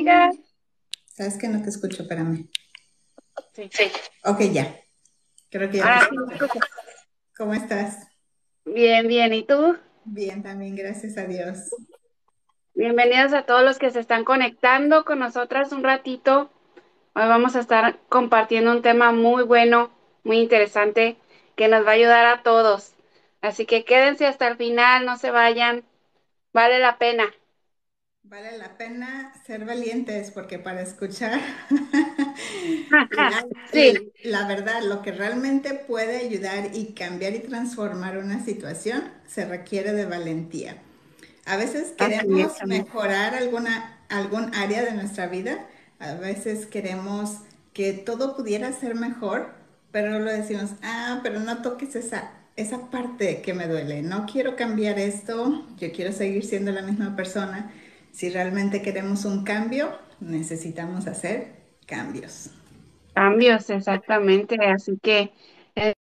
Ya. Sabes que no te escucho, espérame. Sí. Ok, ya. Creo que ya te Ahora sí escucho. me escuchas. ¿Cómo estás? Bien, bien. ¿Y tú? Bien, también, gracias a Dios. Bienvenidos a todos los que se están conectando con nosotras un ratito. Hoy vamos a estar compartiendo un tema muy bueno, muy interesante, que nos va a ayudar a todos. Así que quédense hasta el final, no se vayan, vale la pena. Vale la pena ser valientes porque para escuchar Sí, la verdad, lo que realmente puede ayudar y cambiar y transformar una situación, se requiere de valentía. A veces así es, queremos amén. mejorar algún área de nuestra vida, a veces queremos que todo pudiera ser mejor, pero lo decimos, pero no toques esa parte que me duele, no quiero cambiar esto, yo quiero seguir siendo la misma persona. Si realmente queremos un cambio, necesitamos hacer cambios. Cambios, exactamente. Así que es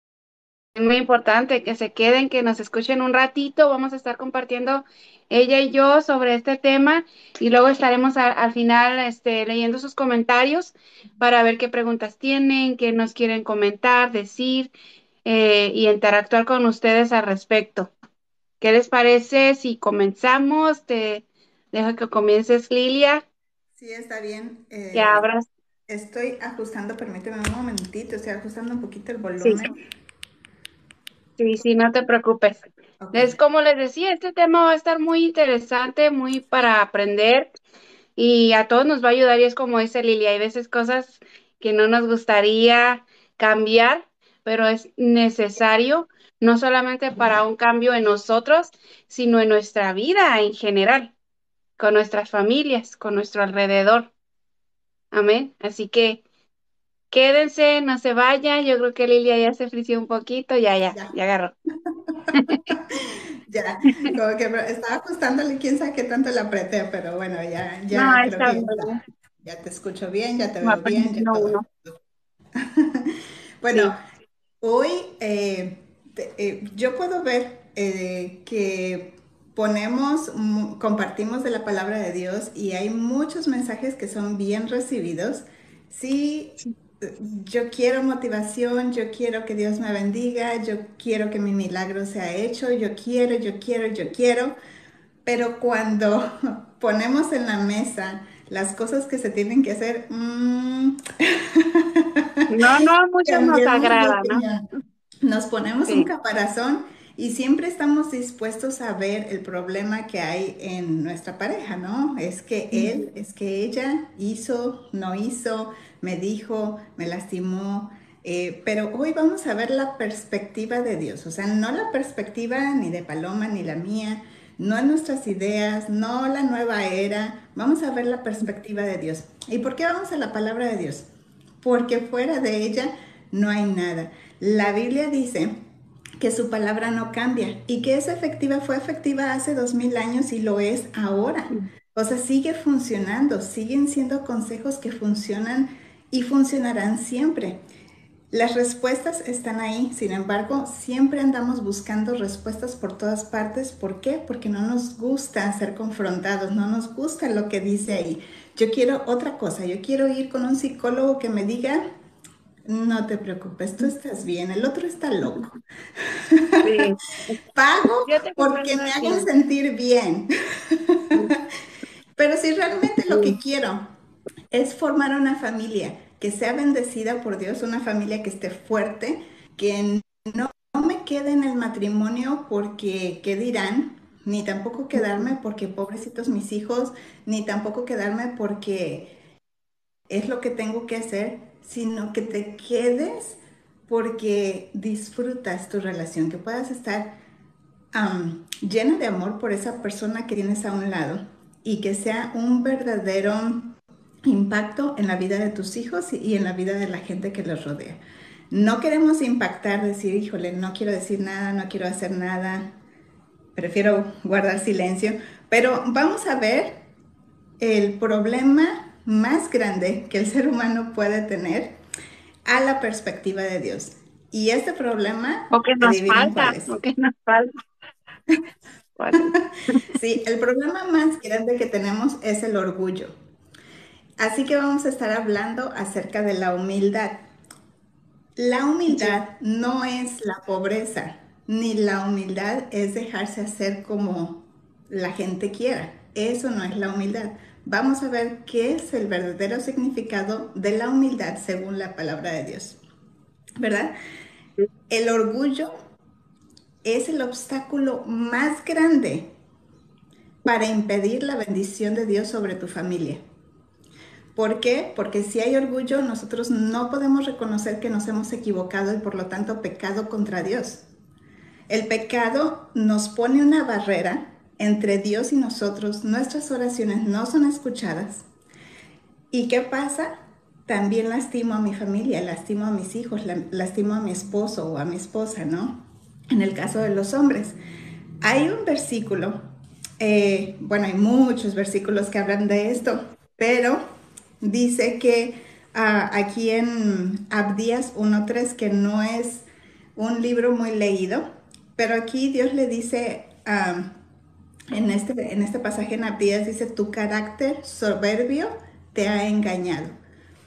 muy importante que se queden, que nos escuchen un ratito. Vamos a estar compartiendo ella y yo sobre este tema y luego estaremos al final leyendo sus comentarios para ver qué preguntas tienen, qué nos quieren comentar, decir y interactuar con ustedes al respecto. ¿Qué les parece si comenzamos? Te dejo que comiences, Lilia, Sí, está bien. que abras. Estoy ajustando, permíteme un momentito, estoy ajustando un poquito el Sí, volumen. sí, sí, no te preocupes. Ok, Es como les decía, este tema va a estar muy interesante, muy para aprender. Y a todos nos va a ayudar y es como dice Lilia, hay veces cosas que no nos gustaría cambiar, pero es necesario no solamente para un cambio en nosotros, sino en nuestra vida en general, con nuestras familias, con nuestro alrededor. Amén. Así que quédense, no se vayan. Yo creo que Lilia ya se frició un poquito, ya. ya agarró. Ya, como que estaba ajustándole, quién sabe qué tanto le apreté, pero bueno, No, ya creo está que ya está. bien. Ya te escucho bien, ya te Va veo bien, ya aprendiendo todo. uno. Bueno, Sí, hoy yo puedo ver que compartimos de la palabra de Dios y hay muchos mensajes que son bien recibidos. Sí, sí. yo quiero motivación, yo quiero que Dios me bendiga, yo quiero que mi milagro sea hecho, yo quiero, pero cuando ponemos en la mesa las cosas que se tienen que hacer, No, no, a muchos nos cambiamos de agrada, ¿no? opinión. Nos ponemos un Sí. caparazón y siempre estamos dispuestos a ver el problema que hay en nuestra pareja, ¿no? Es que ella hizo, no hizo, me dijo, me lastimó. Pero hoy vamos a ver la perspectiva de Dios, o sea, no la perspectiva ni de Paloma ni la mía, no nuestras ideas, no la nueva era, vamos a ver la perspectiva de Dios. ¿Y por qué vamos a la palabra de Dios? Porque fuera de ella no hay nada. La Biblia dice que su palabra no cambia y que es efectiva, fue efectiva hace 2000 años y lo es ahora. O sea, sigue funcionando, siguen siendo consejos que funcionan y funcionarán siempre. Las respuestas están ahí, sin embargo, siempre andamos buscando respuestas por todas partes. ¿Por qué? Porque no nos gusta ser confrontados, no nos gusta lo que dice ahí. Yo quiero otra cosa, yo quiero ir con un psicólogo que me diga, no te preocupes, tú estás bien, el otro está loco. Sí, Pago yo te porque comprendo me así. hagan sentir bien. Pero si realmente lo que Sí, quiero es formar una familia que sea bendecida por Dios, una familia que esté fuerte, que no me quede en el matrimonio porque qué dirán, ni tampoco quedarme porque pobrecitos mis hijos, ni tampoco quedarme porque es lo que tengo que hacer, sino que te quedes porque disfrutas tu relación, que puedas estar llena de amor por esa persona que tienes a un lado y que sea un verdadero impacto en la vida de tus hijos y en la vida de la gente que los rodea. No queremos impactar, decir, híjole, no quiero decir nada, no quiero hacer nada, prefiero guardar silencio, pero vamos a ver el problema más grande que el ser humano puede tener a la perspectiva de Dios. Y este problema, o que nos adivinen cuál falta, es. o que nos falta. ¿Cuál es? Sí, el problema más grande que tenemos es el orgullo. Así que vamos a estar hablando acerca de la humildad. La Sí. humildad no es la pobreza, ni la humildad es dejarse hacer como la gente quiera. Eso no es la humildad. Vamos a ver qué es el verdadero significado de la humildad según la palabra de Dios, ¿verdad? El orgullo es el obstáculo más grande para impedir la bendición de Dios sobre tu familia. ¿Por qué? Porque si hay orgullo, nosotros no podemos reconocer que nos hemos equivocado y por lo tanto pecado contra Dios. El pecado nos pone una barrera entre Dios y nosotros, nuestras oraciones no son escuchadas. ¿Y qué pasa? También lastimo a mi familia, lastimo a mis hijos, lastimo a mi esposo o a mi esposa, ¿no? En el caso de los hombres. Hay un versículo, bueno, hay muchos versículos que hablan de esto, pero dice que aquí en Abdías 1.3, que no es un libro muy leído, pero aquí Dios le dice, en este pasaje en Abdías dice, tu carácter soberbio te ha engañado.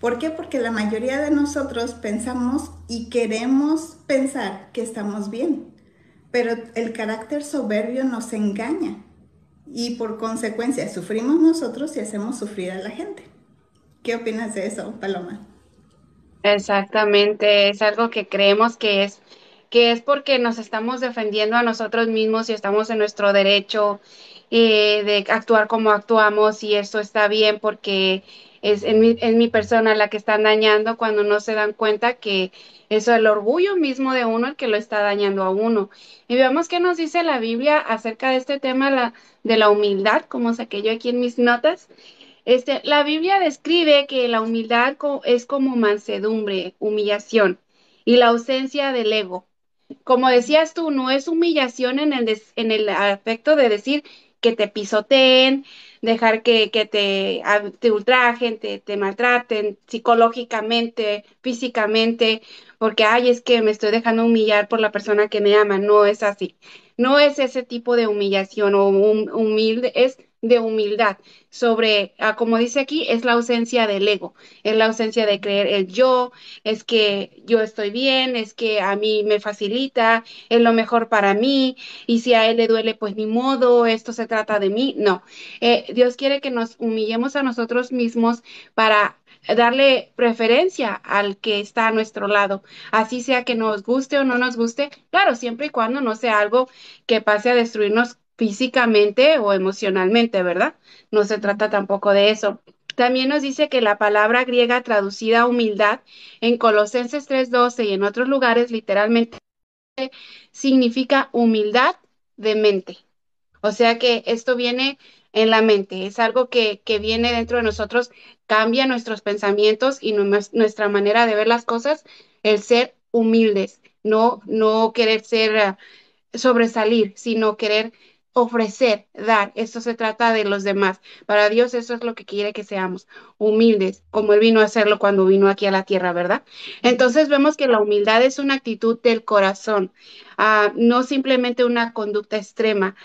¿Por qué? Porque la mayoría de nosotros pensamos y queremos pensar que estamos bien, pero el carácter soberbio nos engaña y por consecuencia sufrimos nosotros y hacemos sufrir a la gente. ¿Qué opinas de eso, Paloma? Exactamente, es algo que creemos que es porque nos estamos defendiendo a nosotros mismos y estamos en nuestro derecho de actuar como actuamos y eso está bien porque es mi persona la que están dañando cuando no se dan cuenta que eso es el orgullo mismo de uno el que lo está dañando a uno. Y veamos qué nos dice la Biblia acerca de este tema de la humildad, como saqué yo aquí en mis notas. La Biblia describe que la humildad es como mansedumbre, humillación y la ausencia del ego. Como decías tú, no es humillación en el aspecto de decir que te pisoteen, dejar que te ultrajen, te maltraten psicológicamente, físicamente, porque, ay, es que me estoy dejando humillar por la persona que me ama. No es así. No es ese tipo de humillación o humilde, es de humildad sobre, como dice aquí, es la ausencia del ego, es la ausencia de creer el yo, es que yo estoy bien, es que a mí me facilita, es lo mejor para mí, y si a él le duele, pues ni modo, esto se trata de mí. No, Dios quiere que nos humillemos a nosotros mismos para darle preferencia al que está a nuestro lado, así sea que nos guste o no nos guste, claro, siempre y cuando no sea algo que pase a destruirnos físicamente o emocionalmente, ¿verdad? No se trata tampoco de eso. También nos dice que la palabra griega traducida humildad en Colosenses 3:12 y en otros lugares literalmente significa humildad de mente. O sea que esto viene en la mente, es algo que viene dentro de nosotros, cambia nuestros pensamientos y nuestra manera de ver las cosas, el ser humildes, no querer ser sobresalir, sino querer ofrecer, dar. Esto se trata de los demás. Para Dios eso es lo que quiere que seamos, humildes, como Él vino a hacerlo cuando vino aquí a la tierra, ¿verdad? Entonces vemos que la humildad es una actitud del corazón, no simplemente una conducta extrema.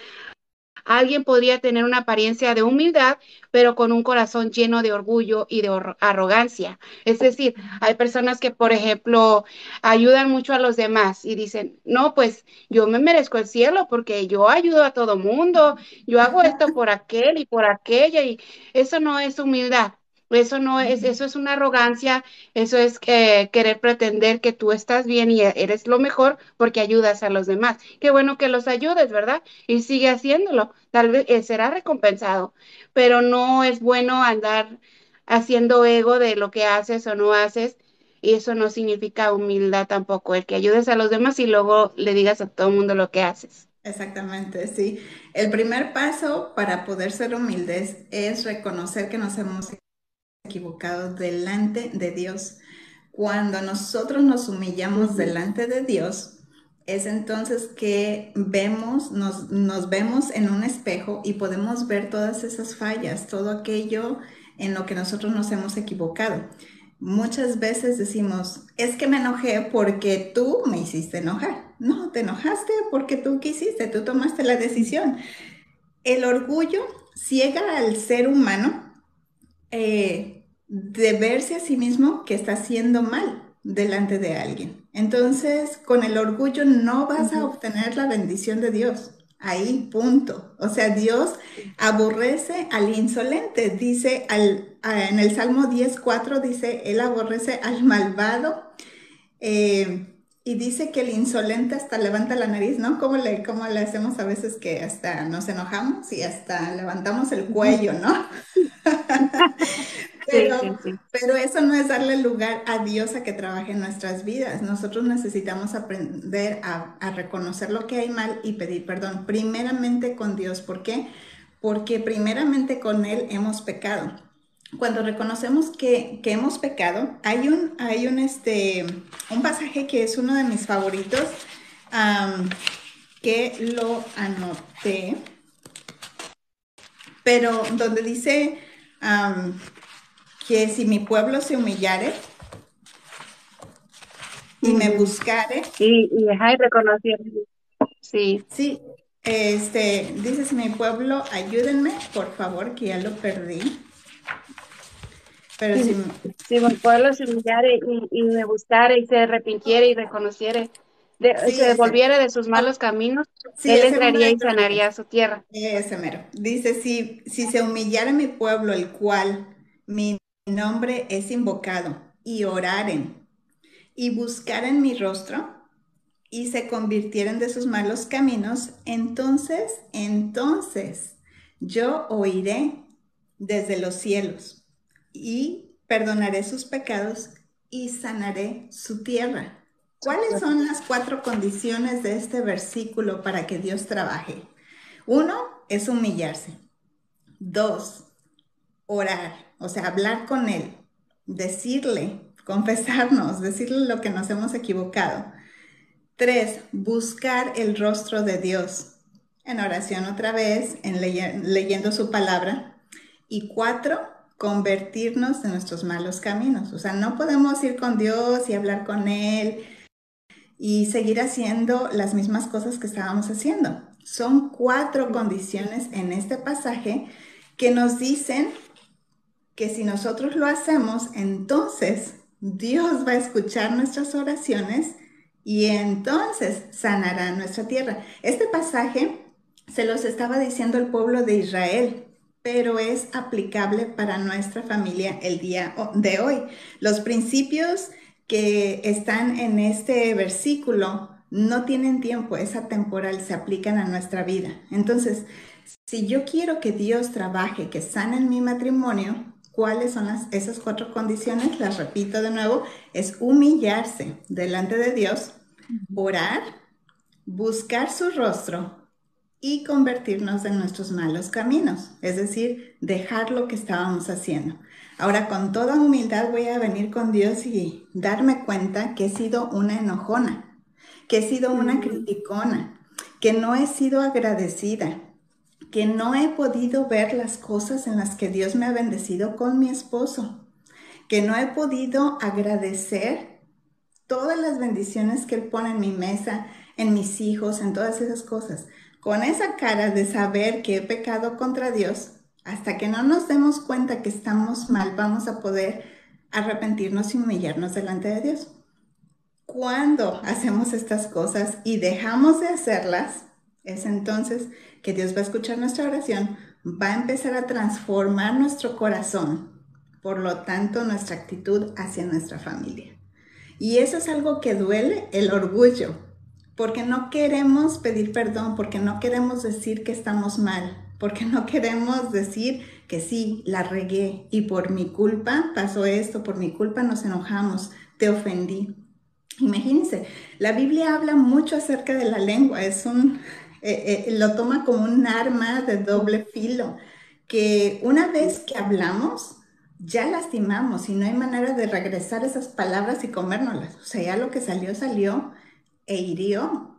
Alguien podría tener una apariencia de humildad, pero con un corazón lleno de orgullo y de arrogancia. Es decir, hay personas que, por ejemplo, ayudan mucho a los demás y dicen, no, pues yo me merezco el cielo porque yo ayudo a todo mundo, yo hago esto por aquel y por aquella, y eso no es humildad. Eso no es, eso es una arrogancia, eso es querer pretender que tú estás bien y eres lo mejor porque ayudas a los demás. Qué bueno que los ayudes, ¿verdad? Y sigue haciéndolo. Tal vez será recompensado, pero no es bueno andar haciendo ego de lo que haces o no haces. Y eso no significa humildad tampoco, el que ayudes a los demás y luego le digas a todo el mundo lo que haces. Exactamente, sí. El primer paso para poder ser humildes es reconocer que nos hemos equivocado delante de Dios. Cuando nosotros nos humillamos Ujú. delante de Dios, es entonces que vemos, nos vemos en un espejo y podemos ver todas esas fallas, todo aquello en lo que nosotros nos hemos equivocado. Muchas veces decimos, es que me enojé porque tú me hiciste enojar. No, te enojaste porque tú quisiste, tú tomaste la decisión. El orgullo ciega al ser humano, de verse a sí mismo que está haciendo mal delante de alguien. Entonces, con el orgullo no vas a Ujú. obtener la bendición de Dios. Ahí, punto. O sea, Dios aborrece al insolente. Dice en el Salmo 10:4, dice, Él aborrece al malvado y dice que el insolente hasta levanta la nariz, ¿no? Cómo le hacemos a veces que hasta nos enojamos y hasta levantamos el cuello, ¿no? Sí, sí, Pero, sí. pero eso no es darle lugar a Dios a que trabaje en nuestras vidas. Nosotros necesitamos aprender a reconocer lo que hay mal y pedir perdón, primeramente con Dios. ¿Por qué? Porque primeramente con Él hemos pecado. Cuando reconocemos que hemos pecado, un pasaje que es uno de mis favoritos, um, que lo anoté, pero donde dice um, que si mi pueblo se humillare y me Ujú. buscare, Ajá, y reconocer. Sí, sí, dice si mi pueblo, ayúdenme, por favor, que ya lo perdí, pero sí, si, si mi pueblo se humillare y me buscare y se arrepintiere y reconociere, sí, se ese, volviere de sus oh, malos caminos, sí, él ese es uno entraría de y mis sanaría favoritos, su tierra. ese mero, dice si se humillare mi pueblo, el cual mi nombre es invocado, y oraren, y buscaren mi rostro, y se convirtieren de sus malos caminos, entonces yo oiré desde los cielos y perdonaré sus pecados y sanaré su tierra. ¿Cuáles son las cuatro condiciones de este versículo para que Dios trabaje? Uno es humillarse. Dos, orar, o sea, hablar con Él, decirle, confesarnos, decirle lo que nos hemos equivocado. Tres, buscar el rostro de Dios en oración otra vez, leyendo su palabra. Y cuatro, convertirnos de nuestros malos caminos. O sea, no podemos ir con Dios y hablar con Él y seguir haciendo las mismas cosas que estábamos haciendo. Son cuatro condiciones en este pasaje que nos dicen que si nosotros lo hacemos, entonces Dios va a escuchar nuestras oraciones y entonces sanará nuestra tierra. Este pasaje se los estaba diciendo el pueblo de Israel, pero es aplicable para nuestra familia el día de hoy. Los principios que están en este versículo no tienen tiempo, es atemporal, se aplican a nuestra vida. Entonces, si yo quiero que Dios trabaje, que sane en mi matrimonio, ¿cuáles son esas cuatro condiciones? Las repito de nuevo, es humillarse delante de Dios, orar, buscar su rostro y convertirnos de nuestros malos caminos, es decir, dejar lo que estábamos haciendo. Ahora, con toda humildad voy a venir con Dios y darme cuenta que he sido una enojona, que he sido una Ujú. criticona, que no he sido agradecida, que no he podido ver las cosas en las que Dios me ha bendecido con mi esposo, que no he podido agradecer todas las bendiciones que Él pone en mi mesa, en mis hijos, en todas esas cosas. Con esa cara de saber que he pecado contra Dios, hasta que no nos demos cuenta que estamos mal, vamos a poder arrepentirnos y humillarnos delante de Dios. Cuando hacemos estas cosas y dejamos de hacerlas, es entonces que Dios va a escuchar nuestra oración, va a empezar a transformar nuestro corazón, por lo tanto nuestra actitud hacia nuestra familia. Y eso es algo que duele, el orgullo, porque no queremos pedir perdón, porque no queremos decir que estamos mal, porque no queremos decir que sí, la regué y por mi culpa pasó esto, por mi culpa nos enojamos, te ofendí. Imagínense, la Biblia habla mucho acerca de la lengua, lo toma como un arma de doble filo, que una vez que hablamos, ya lastimamos y no hay manera de regresar esas palabras y comérnoslas. O sea, ya lo que salió, salió e hirió.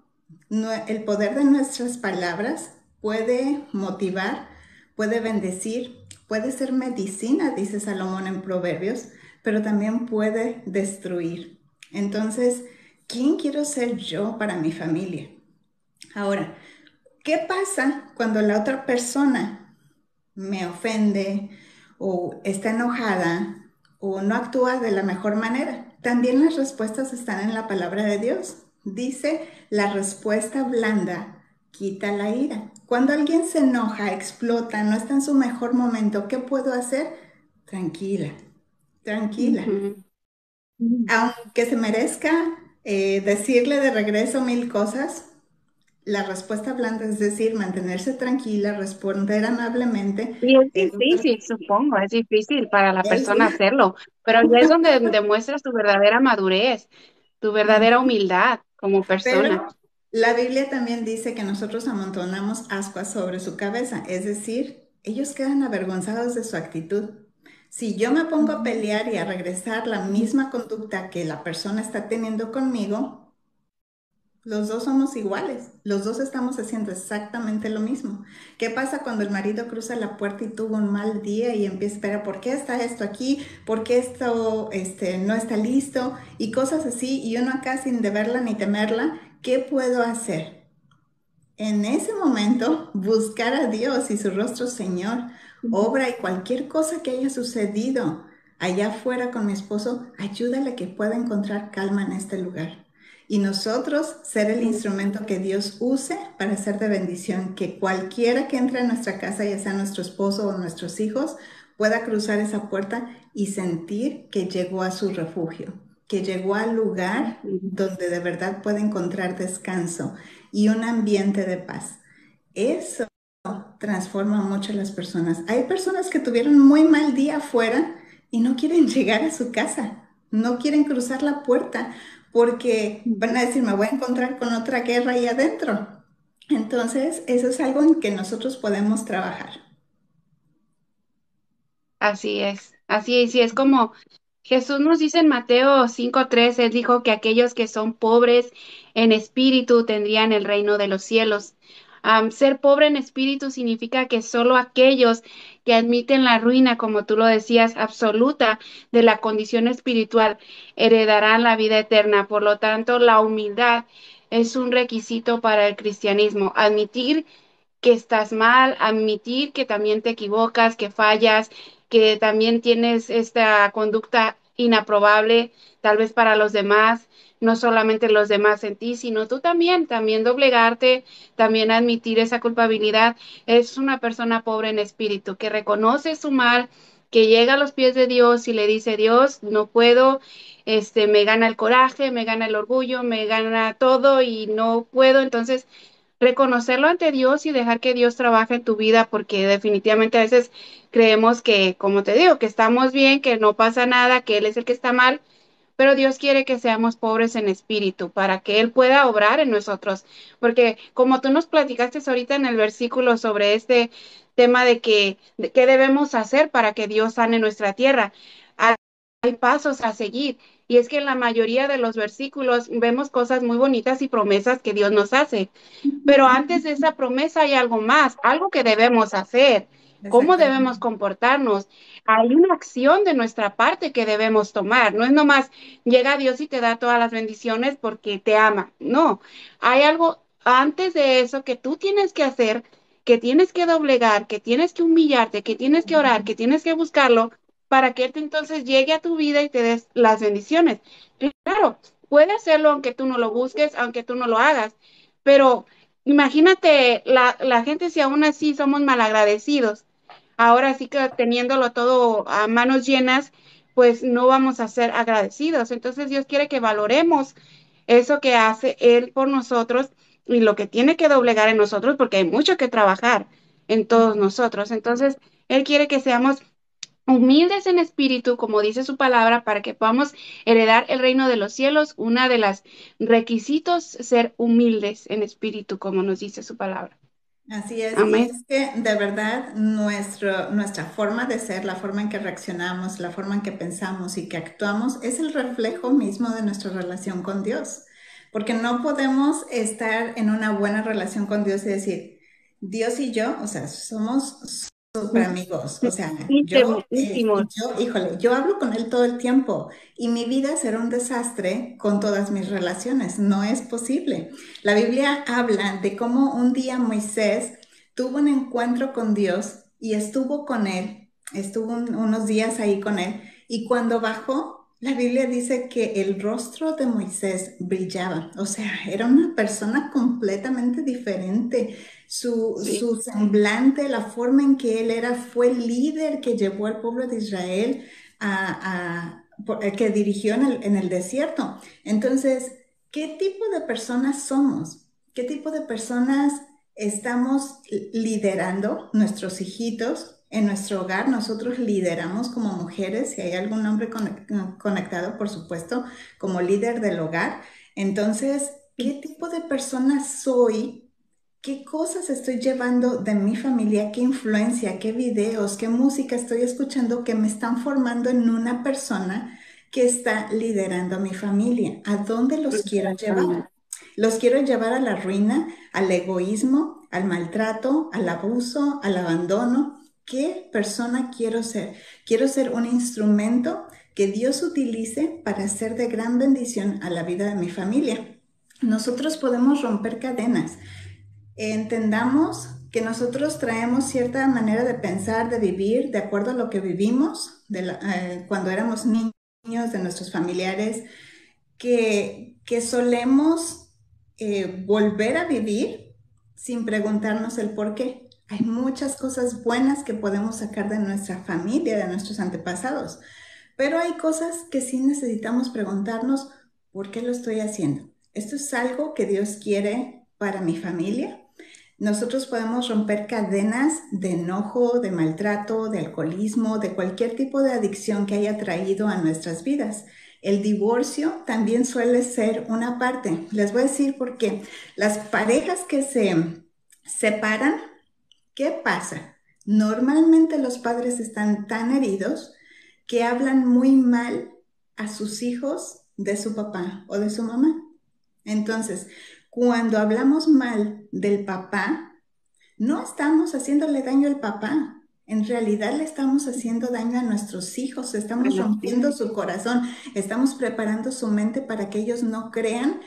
No, el poder de nuestras palabras puede motivar, puede bendecir, puede ser medicina, dice Salomón en Proverbios, pero también puede destruir. Entonces, ¿quién quiero ser yo para mi familia? Ahora, ¿qué pasa cuando la otra persona me ofende o está enojada? o no actúa de la mejor manera. También las respuestas están en la palabra de Dios. Dice, la respuesta blanda quita la ira. Cuando alguien se enoja, explota, no está en su mejor momento, ¿qué puedo hacer? Tranquila, tranquila. Ujú. Aunque se merezca decirle de regreso mil cosas, la respuesta blanda, es decir, mantenerse tranquila, responder amablemente, Y es es, difícil, supongo, es difícil para la es persona hacerlo, pero ahí es donde demuestras tu verdadera madurez, tu verdadera humildad como persona. Pero la Biblia también dice que nosotros amontonamos ascuas sobre su cabeza, es decir, ellos quedan avergonzados de su actitud. Si yo me pongo a pelear y a regresar la misma conducta que la persona está teniendo conmigo, los dos somos iguales, los dos estamos haciendo exactamente lo mismo. ¿Qué pasa cuando el marido cruza la puerta y tuvo un mal día y empieza a esperar, ¿por qué está esto aquí? ¿Por qué esto no está listo? Y cosas así, y uno acá sin deberla ni temerla, ¿qué puedo hacer? En ese momento, buscar a Dios y su rostro, Señor, obra y cualquier cosa que haya sucedido allá afuera con mi esposo, ayúdale a que pueda encontrar calma en este lugar. Y nosotros ser el instrumento que Dios use para ser de bendición, que cualquiera que entre a nuestra casa, ya sea nuestro esposo o nuestros hijos, pueda cruzar esa puerta y sentir que llegó a su refugio, que llegó al lugar donde de verdad puede encontrar descanso y un ambiente de paz. Eso transforma mucho a las personas. Hay personas que tuvieron muy mal día afuera y no quieren llegar a su casa, no quieren cruzar la puerta porque van a decir, me voy a encontrar con otra guerra ahí adentro. Entonces, eso es algo en que nosotros podemos trabajar. Así es, y es como Jesús nos dice en Mateo 5:3, él dijo que aquellos que son pobres en espíritu tendrían el reino de los cielos. Ser pobre en espíritu significa que solo aquellos que admiten la ruina, como tú lo decías, absoluta de la condición espiritual, heredarán la vida eterna. Por lo tanto, la humildad es un requisito para el cristianismo. Admitir que estás mal, admitir que también te equivocas, que fallas, que también tienes esta conducta inaprobable, tal vez para los demás, no solamente los demás en ti, sino tú también, también doblegarte, también admitir esa culpabilidad. Es una persona pobre en espíritu, que reconoce su mal, que llega a los pies de Dios y le dice, Dios, no puedo, me gana el coraje, me gana el orgullo, me gana todo y no puedo. Entonces, reconocerlo ante Dios y dejar que Dios trabaje en tu vida, porque definitivamente a veces creemos que, como te digo, que estamos bien, que no pasa nada, que Él es el que está mal, pero Dios quiere que seamos pobres en espíritu para que Él pueda obrar en nosotros, porque como tú nos platicaste ahorita en el versículo sobre este tema de qué debemos hacer para que Dios sane nuestra tierra, hay, hay pasos a seguir. Y es que en la mayoría de los versículos vemos cosas muy bonitas y promesas que Dios nos hace. Pero antes de esa promesa hay algo más, algo que debemos hacer, cómo debemos Exactamente. comportarnos. Hay una acción de nuestra parte que debemos tomar. No es nomás llega Dios y te da todas las bendiciones porque te ama. No, hay algo antes de eso que tú tienes que hacer, que tienes que doblegar, que tienes que humillarte, que tienes que orar, que tienes que buscarlo para que Él entonces llegue a tu vida y te des las bendiciones. Claro, puede hacerlo aunque tú no lo busques, aunque tú no lo hagas, pero imagínate la gente si aún así somos malagradecidos. Ahora sí que teniéndolo todo a manos llenas, pues no vamos a ser agradecidos. Entonces Dios quiere que valoremos eso que hace Él por nosotros y lo que tiene que doblegar en nosotros, porque hay mucho que trabajar en todos nosotros. Entonces, Él quiere que seamos humildes en espíritu, como dice su palabra, para que podamos heredar el reino de los cielos. Una de las requisitos ser humildes en espíritu, como nos dice su palabra. Así es, y Amén. es que de verdad nuestra forma de ser, la forma en que reaccionamos, la forma en que pensamos y que actuamos es el reflejo mismo de nuestra relación con Dios, porque no podemos estar en una buena relación con Dios y decir, Dios y yo, o sea, somos súper amigos, o sea, Íntimo, íntimo. híjole, yo hablo con Él todo el tiempo y mi vida será un desastre con todas mis relaciones, no es posible. La Biblia habla de cómo un día Moisés tuvo un encuentro con Dios y estuvo con él, estuvo unos días ahí con él Y cuando bajó, la Biblia dice que el rostro de Moisés brillaba, o sea, era una persona completamente diferente. Sí, Su semblante, la forma en que él era, fue el líder que llevó al pueblo de Israel que dirigió en el desierto. Entonces, ¿qué tipo de personas somos? ¿Qué tipo de personas estamos liderando nuestros hijitos en nuestro hogar? Nosotros lideramos como mujeres, si hay algún hombre conectado, por supuesto, como líder del hogar. Entonces, ¿qué tipo de persona soy? ¿Qué cosas estoy llevando de mi familia? ¿Qué influencia? ¿Qué videos? ¿Qué música estoy escuchando que me están formando en una persona que está liderando a mi familia? ¿A dónde los quiero llevar? exactamente. ¿Los quiero llevar a la ruina, al egoísmo, al maltrato, al abuso, al abandono? ¿Qué persona quiero ser? Quiero ser un instrumento que Dios utilice para ser de gran bendición a la vida de mi familia. Nosotros podemos romper cadenas. Entendamos que nosotros traemos cierta manera de pensar, de vivir, de acuerdo a lo que vivimos cuando éramos niños, de nuestros familiares, que solemos volver a vivir sin preguntarnos el por qué. Hay muchas cosas buenas que podemos sacar de nuestra familia, de nuestros antepasados, pero hay cosas que sí necesitamos preguntarnos por qué lo estoy haciendo. ¿Esto es algo que Dios quiere para mi familia? Nosotros podemos romper cadenas de enojo, de maltrato, de alcoholismo, de cualquier tipo de adicción que haya traído a nuestras vidas. El divorcio también suele ser una parte. Les voy a decir por qué. Las parejas que se separan, ¿qué pasa? Normalmente los padres están tan heridos que hablan muy mal a sus hijos de su papá o de su mamá. Entonces, cuando hablamos mal del papá, no estamos haciéndole daño al papá. En realidad le estamos haciendo daño a nuestros hijos, estamos Bueno, sí. rompiendo su corazón, estamos preparando su mente para que ellos no crean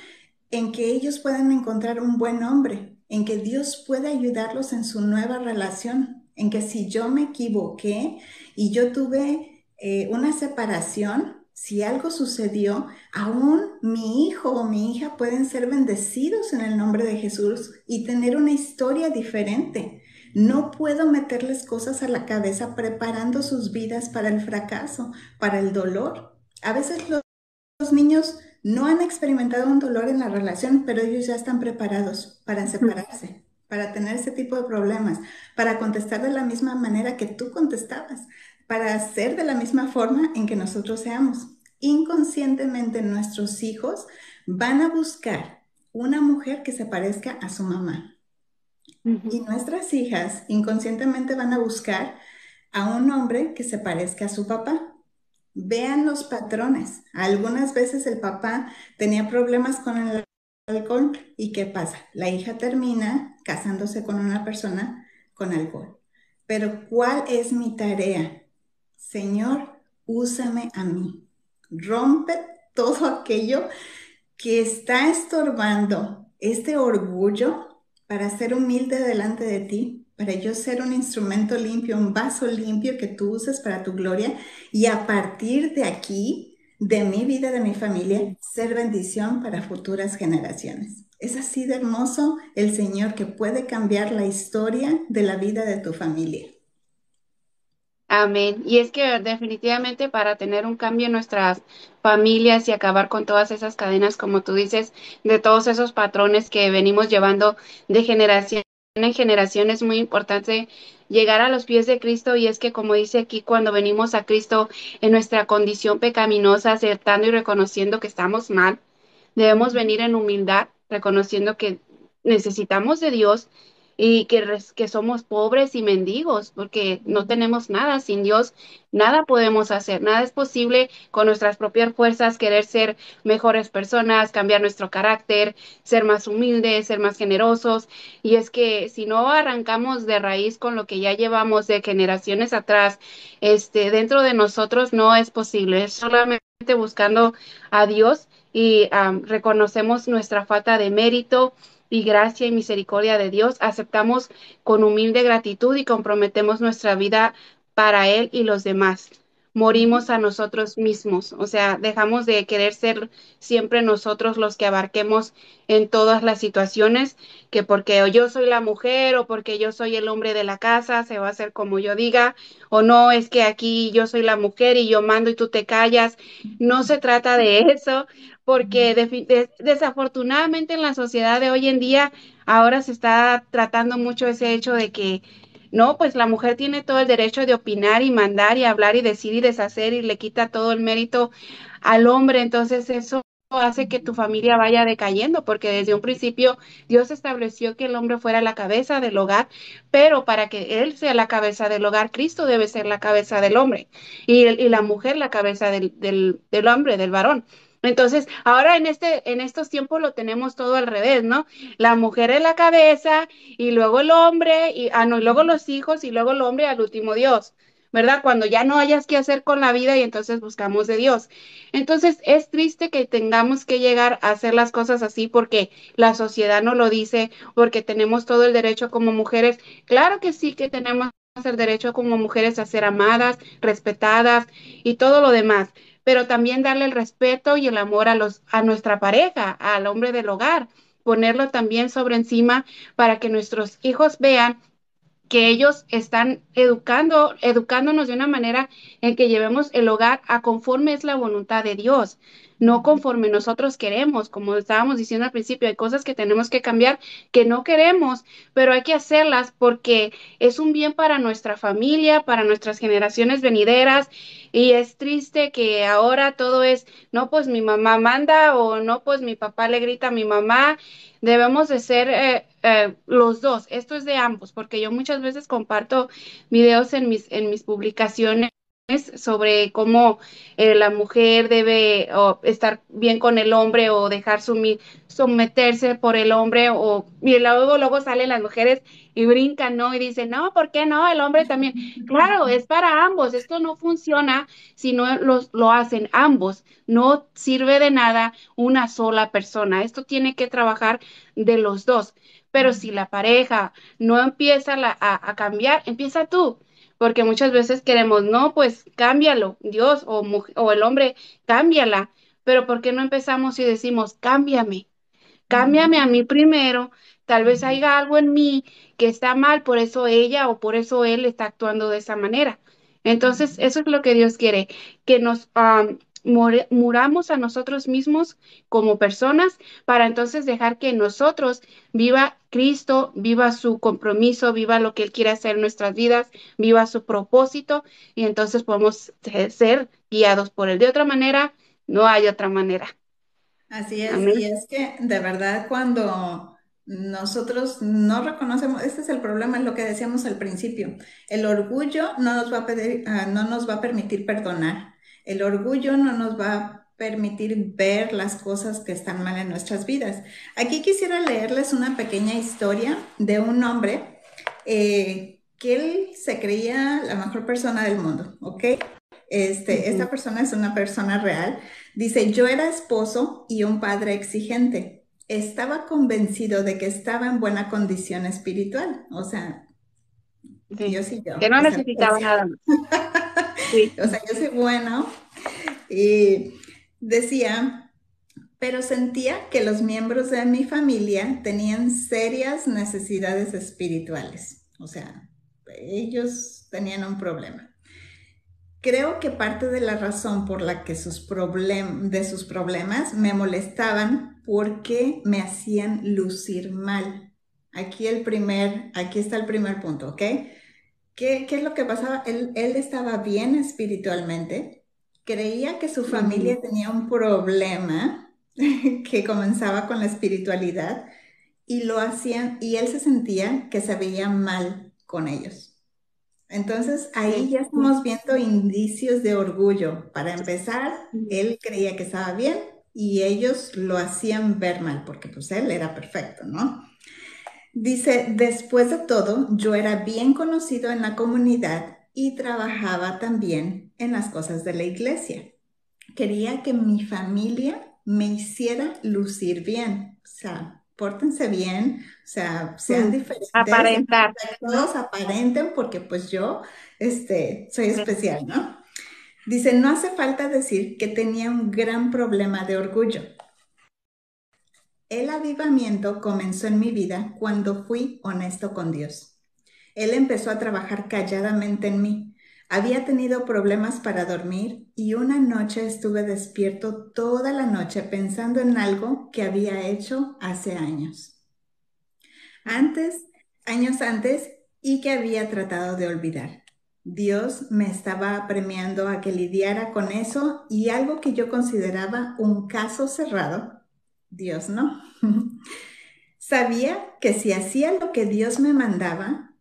en que ellos puedan encontrar un buen hombre, en que Dios puede ayudarlos en su nueva relación, en que si yo me equivoqué y yo tuve una separación, si algo sucedió, aún mi hijo o mi hija pueden ser bendecidos en el nombre de Jesús y tener una historia diferente. No puedo meterles cosas a la cabeza preparando sus vidas para el fracaso, para el dolor. A veces los niños no han experimentado un dolor en la relación, pero ellos ya están preparados para separarse, para tener ese tipo de problemas, para contestar de la misma manera que tú contestabas, para ser de la misma forma en que nosotros seamos. Inconscientemente nuestros hijos van a buscar una mujer que se parezca a su mamá. Y Ujú. nuestras hijas inconscientemente van a buscar a un hombre que se parezca a su papá. Vean los patrones. Algunas veces el papá tenía problemas con el alcohol y ¿qué pasa? La hija termina casándose con una persona con alcohol. Pero ¿cuál es mi tarea? Señor, úsame a mí. Rompe todo aquello que está estorbando este orgullo para ser humilde delante de ti, para yo ser un instrumento limpio, un vaso limpio que tú uses para tu gloria y a partir de aquí, de mi vida, de mi familia, ser bendición para futuras generaciones. Es así de hermoso el Señor que puede cambiar la historia de la vida de tu familia. Amén. Y es que definitivamente para tener un cambio en nuestras familias y acabar con todas esas cadenas, como tú dices, de todos esos patrones que venimos llevando de generación en generación, es muy importante llegar a los pies de Cristo. Y es que, como dice aquí, cuando venimos a Cristo en nuestra condición pecaminosa, aceptando y reconociendo que estamos mal, debemos venir en humildad, reconociendo que necesitamos de Dios y que somos pobres y mendigos, porque no tenemos nada sin Dios, nada podemos hacer, nada es posible con nuestras propias fuerzas, querer ser mejores personas, cambiar nuestro carácter, ser más humildes, ser más generosos. Y es que si no arrancamos de raíz con lo que ya llevamos de generaciones atrás, dentro de nosotros no es posible, es solamente buscando a Dios y reconocemos nuestra falta de mérito y gracia y misericordia de Dios, aceptamos con humilde gratitud y comprometemos nuestra vida para Él y los demás. morimos a nosotros mismos, o sea, dejamos de querer ser siempre nosotros los que abarquemos en todas las situaciones, que porque o yo soy la mujer o porque yo soy el hombre de la casa, se va a hacer como yo diga, o no, es que aquí yo soy la mujer y yo mando y tú te callas. No se trata de eso, porque desafortunadamente en la sociedad de hoy en día ahora se está tratando mucho ese hecho de que no, pues la mujer tiene todo el derecho de opinar y mandar y hablar y decir y deshacer y le quita todo el mérito al hombre. Entonces eso hace que tu familia vaya decayendo, porque desde un principio Dios estableció que el hombre fuera la cabeza del hogar, pero para que él sea la cabeza del hogar, Cristo debe ser la cabeza del hombre y la mujer la cabeza del hombre, del varón. Entonces, ahora en estos tiempos lo tenemos todo al revés, ¿no? La mujer es la cabeza y luego el hombre, no, y luego los hijos y luego el hombre, al último Dios, ¿verdad? Cuando ya no hayas qué hacer con la vida y entonces buscamos de Dios. Entonces es triste que tengamos que llegar a hacer las cosas así porque la sociedad no lo dice, porque tenemos todo el derecho como mujeres. Claro que sí que tenemos el derecho como mujeres a ser amadas, respetadas y todo lo demás, pero también darle el respeto y el amor a nuestra pareja, al hombre del hogar, ponerlo también sobre encima para que nuestros hijos vean que ellos están educándonos de una manera en que llevemos el hogar a conforme es la voluntad de Dios, no conforme nosotros queremos, como estábamos diciendo al principio, hay cosas que tenemos que cambiar que no queremos, pero hay que hacerlas porque es un bien para nuestra familia, para nuestras generaciones venideras, y es triste que ahora todo es, no, pues mi mamá manda o no, pues mi papá le grita a mi mamá. Debemos de ser los dos. Esto es de ambos, porque yo muchas veces comparto videos en mis publicaciones sobre cómo la mujer debe o estar bien con el hombre o dejar someterse por el hombre y luego salen las mujeres y brincan, ¿no? Y dicen, no, ¿por qué no? El hombre también. Claro, es para ambos. Esto no funciona si no lo hacen ambos. No sirve de nada una sola persona. Esto tiene que trabajar de los dos. Pero si la pareja no empieza a cambiar, empieza tú. Porque muchas veces queremos, no, pues cámbialo, Dios o el hombre, cámbiala. Pero ¿por qué no empezamos y decimos, cámbiame? Cámbiame a mí primero, tal vez haya algo en mí que está mal, por eso ella o por eso él está actuando de esa manera. Entonces, eso es lo que Dios quiere, que nos muramos a nosotros mismos como personas para entonces dejar que nosotros viva Cristo, viva su compromiso, viva lo que Él quiere hacer en nuestras vidas, viva su propósito y entonces podemos ser guiados por Él. De otra manera, no hay otra manera. Así es, Amén. y es que de verdad cuando nosotros no reconocemos, este es el problema, es lo que decíamos al principio, el orgullo no nos va a no nos va a permitir perdonar, el orgullo no nos va a permitir ver las cosas que están mal en nuestras vidas. Aquí quisiera leerles una pequeña historia de un hombre que él se creía la mejor persona del mundo, ¿ok? Esta Ujú. persona es una persona real. Dice, yo era esposo y un padre exigente. Estaba convencido de que estaba en buena condición espiritual. O sea, Sí, Dios y que yo. no Esa necesitaba nada más. Sí. o sea, yo soy bueno. Y decía, pero sentía que los miembros de mi familia tenían serias necesidades espirituales. O sea, ellos tenían un problema. Creo que parte de la razón por la que de sus problemas me molestaban porque me hacían lucir mal. Aquí está el primer punto, ¿ok? ¿Qué es lo que pasaba? Él estaba bien espiritualmente, creía que su Ujú. familia tenía un problema que comenzaba con la espiritualidad y lo hacían, y él se sentía que se veía mal con ellos. Entonces ahí Sí. ya estamos viendo indicios de orgullo. Para empezar, Ujú. él creía que estaba bien y ellos lo hacían ver mal porque pues él era perfecto, ¿no? Dice, después de todo, yo era bien conocido en la comunidad y trabajaba también en las cosas de la iglesia. Quería que mi familia me hiciera lucir bien, o sea, pórtense bien, o sea, sean Mm. diferentes, Aparentar. todos aparenten porque pues yo, soy Sí. especial, ¿no? Dice, no hace falta decir que tenía un gran problema de orgullo. El avivamiento comenzó en mi vida cuando fui honesto con Dios. Él empezó a trabajar calladamente en mí. Había tenido problemas para dormir y una noche estuve despierto toda la noche pensando en algo que había hecho hace años. Antes, años antes, y que había tratado de olvidar. Dios me estaba premiando a que lidiara con eso y algo que yo consideraba un caso cerrado, Dios no. Sabía que si hacía lo que Dios me mandaba,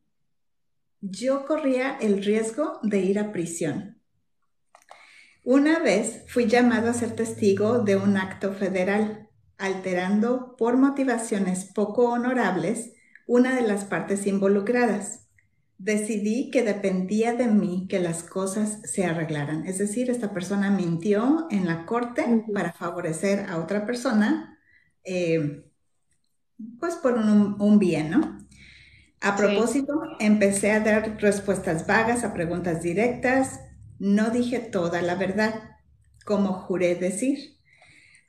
yo corría el riesgo de ir a prisión. Una vez fui llamado a ser testigo de un acto federal, alterando por motivaciones poco honorables una de las partes involucradas. Decidí que dependía de mí que las cosas se arreglaran. Es decir, esta persona mintió en la corte Ujú. para favorecer a otra persona, eh, pues por un bien, ¿no? A Sí. propósito, empecé a dar respuestas vagas a preguntas directas. No dije toda la verdad, como juré decir.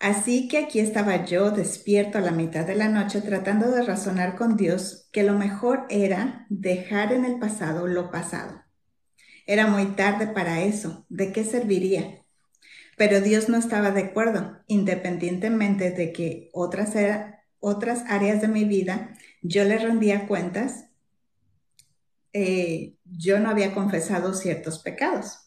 Así que aquí estaba yo despierto a la mitad de la noche tratando de razonar con Dios que lo mejor era dejar en el pasado lo pasado. Era muy tarde para eso. ¿De qué serviría? Pero Dios no estaba de acuerdo, independientemente de que otras áreas de mi vida yo le rendía cuentas. Yo no había confesado ciertos pecados.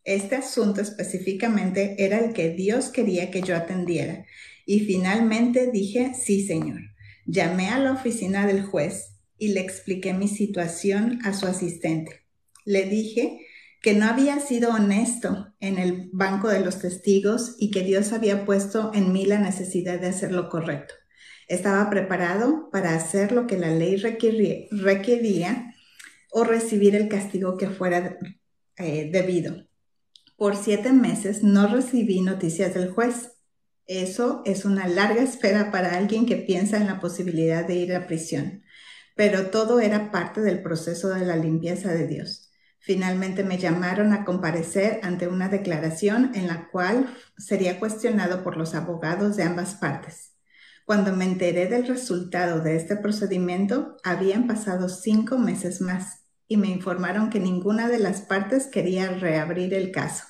Este asunto específicamente era el que Dios quería que yo atendiera. Y finalmente dije, sí, Señor. Llamé a la oficina del juez y le expliqué mi situación a su asistente. Le dije que no había sido honesto en el banco de los testigos y que Dios había puesto en mí la necesidad de hacer lo correcto. Estaba preparado para hacer lo que la ley requería o recibir el castigo que fuera debido. Por 7 meses no recibí noticias del juez. Eso es una larga espera para alguien que piensa en la posibilidad de ir a prisión, pero todo era parte del proceso de la limpieza de Dios. Finalmente me llamaron a comparecer ante una declaración en la cual sería cuestionado por los abogados de ambas partes. Cuando me enteré del resultado de este procedimiento, habían pasado 5 meses más y me informaron que ninguna de las partes quería reabrir el caso.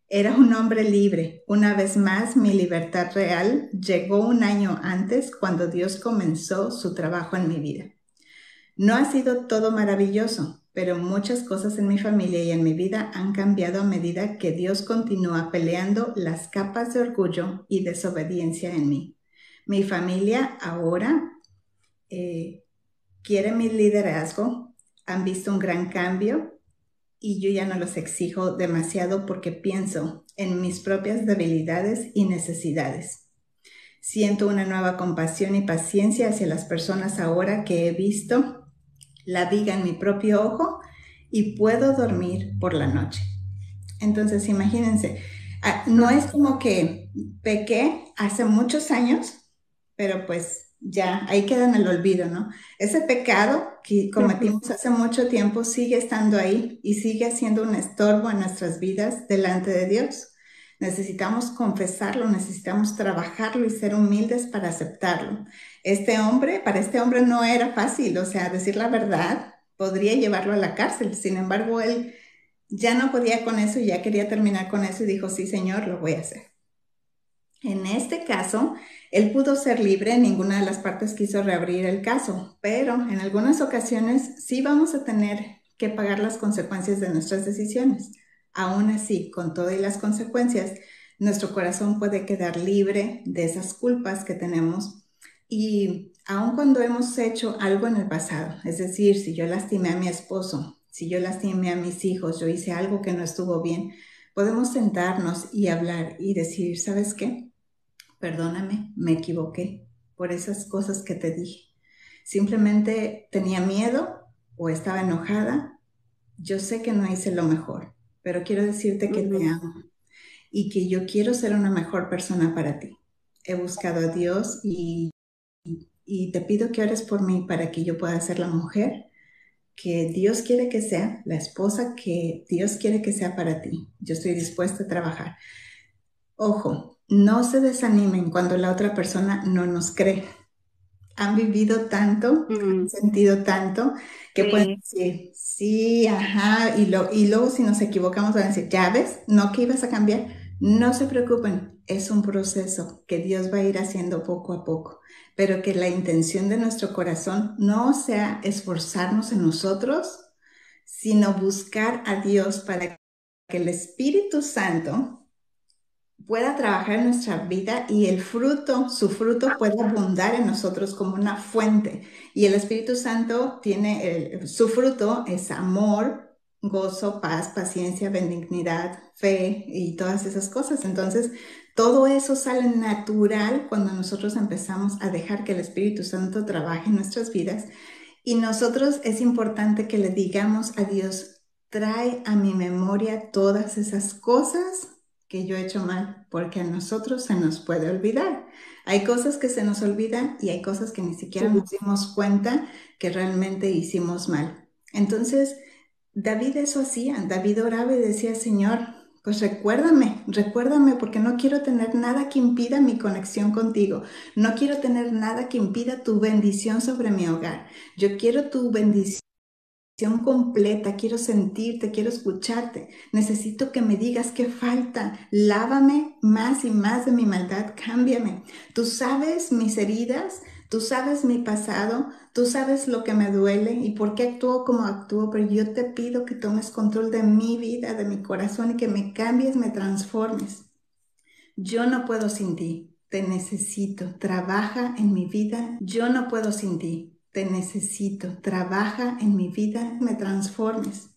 Era un hombre libre. Una vez más, mi libertad real llegó un año antes cuando Dios comenzó su trabajo en mi vida. No ha sido todo maravilloso, pero muchas cosas en mi familia y en mi vida han cambiado a medida que Dios continúa peleando las capas de orgullo y desobediencia en mí. Mi familia ahora eh, quiere mi liderazgo, han visto un gran cambio y yo ya no los exijo demasiado porque pienso en mis propias debilidades y necesidades. Siento una nueva compasión y paciencia hacia las personas ahora que he visto la viga en mi propio ojo y puedo dormir por la noche. Entonces, imagínense, no es como que pequé hace muchos años, pero pues ya ahí queda en el olvido, ¿no? Ese pecado que Ujú. cometimos hace mucho tiempo sigue estando ahí y sigue siendo un estorbo en nuestras vidas delante de Dios. Necesitamos confesarlo, necesitamos trabajarlo y ser humildes para aceptarlo. Para este hombre no era fácil, o sea, decir la verdad podría llevarlo a la cárcel. Sin embargo, él ya no podía con eso y ya quería terminar con eso y dijo, sí, Señor, lo voy a hacer. En este caso, él pudo ser libre, ninguna de las partes quiso reabrir el caso, pero en algunas ocasiones sí vamos a tener que pagar las consecuencias de nuestras decisiones. Aún así, con todas las consecuencias, nuestro corazón puede quedar libre de esas culpas que tenemos y aun cuando hemos hecho algo en el pasado, es decir, si yo lastimé a mi esposo, si yo lastimé a mis hijos, yo hice algo que no estuvo bien, podemos sentarnos y hablar y decir, ¿sabes qué? Perdóname, me equivoqué por esas cosas que te dije. Simplemente tenía miedo o estaba enojada. Yo sé que no hice lo mejor, pero quiero decirte que te Ujú. amo y que yo quiero ser una mejor persona para ti. He buscado a Dios y te pido que ores por mí para que yo pueda ser la mujer que Dios quiere que sea, la esposa que Dios quiere que sea para ti. Yo estoy dispuesta a trabajar. Ojo, no se desanimen cuando la otra persona no nos cree. Han vivido tanto, han Mm, sentido tanto, que pueden sí. decir, sí, ajá, y luego si nos equivocamos van a decir, ya ves, no que ibas a cambiar. No se preocupen, es un proceso que Dios va a ir haciendo poco a poco, pero que la intención de nuestro corazón no sea esforzarnos en nosotros, sino buscar a Dios para que el Espíritu Santo pueda trabajar en nuestra vida y el fruto, su fruto pueda abundar en nosotros como una fuente. Y el Espíritu Santo tiene, su fruto es amor, gozo, paz, paciencia, benignidad, fe y todas esas cosas. Entonces, todo eso sale natural cuando nosotros empezamos a dejar que el Espíritu Santo trabaje en nuestras vidas. Y nosotros es importante que le digamos a Dios, trae a mi memoria todas esas cosas que yo he hecho mal, porque a nosotros se nos puede olvidar. Hay cosas que se nos olvidan y hay cosas que ni siquiera nos dimos cuenta que realmente hicimos mal. Entonces, David eso hacía. David oraba y decía, Señor, pues recuérdame, recuérdame, porque no quiero tener nada que impida mi conexión contigo. No quiero tener nada que impida tu bendición sobre mi hogar. Yo quiero tu bendición completa, quiero sentirte, quiero escucharte. Necesito que me digas qué falta. Lávame más y más de mi maldad, cámbiame. Tú sabes mis heridas, tú sabes mi pasado, tú sabes lo que me duele y por qué actúo como actúo, pero yo te pido que tomes control de mi vida, de mi corazón y que me cambies, me transformes. Yo no puedo sin ti, te necesito, trabaja en mi vida. Yo no puedo sin ti, te necesito, trabaja en mi vida, me transformes.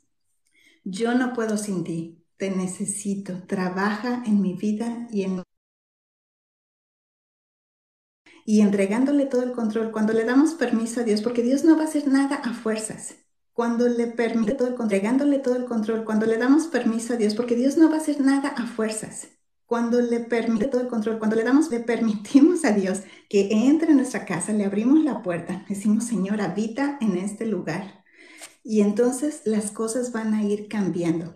Yo no puedo sin ti, te necesito, trabaja en mi vida y entregándole todo el control, cuando le damos permiso a Dios, porque Dios no va a hacer nada a fuerzas. Cuando le permite todo el control, entregándole todo el control, cuando le damos permiso a Dios, porque Dios no va a hacer nada a fuerzas. Cuando le permite todo el control, cuando le permitimos a Dios que entre en nuestra casa, le abrimos la puerta, decimos, Señor, habita en este lugar. Y entonces las cosas van a ir cambiando.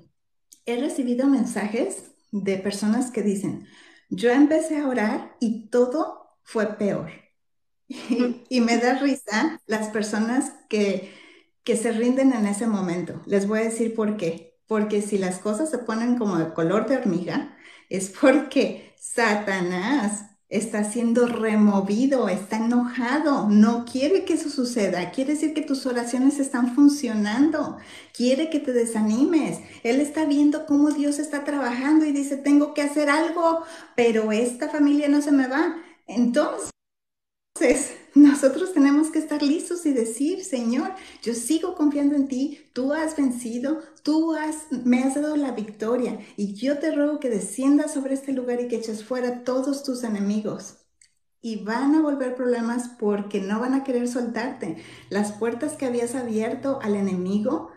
He recibido mensajes de personas que dicen, yo empecé a orar y todo fue peor. Mm, Y me da risa las personas que se rinden en ese momento. Les voy a decir por qué. Porque si las cosas se ponen como de color de hormiga, es porque Satanás está siendo removido, está enojado, no quiere que eso suceda. Quiere decir que tus oraciones están funcionando, quiere que te desanimes. Él está viendo cómo Dios está trabajando y dice, tengo que hacer algo, pero esta familia no se me va. Entonces, nosotros tenemos que estar listos y decir, Señor, yo sigo confiando en ti, tú has vencido, me has dado la victoria y yo te ruego que desciendas sobre este lugar y que eches fuera todos tus enemigos. Y van a volver problemas porque no van a querer soltarte. Las puertas que habías abierto al enemigo,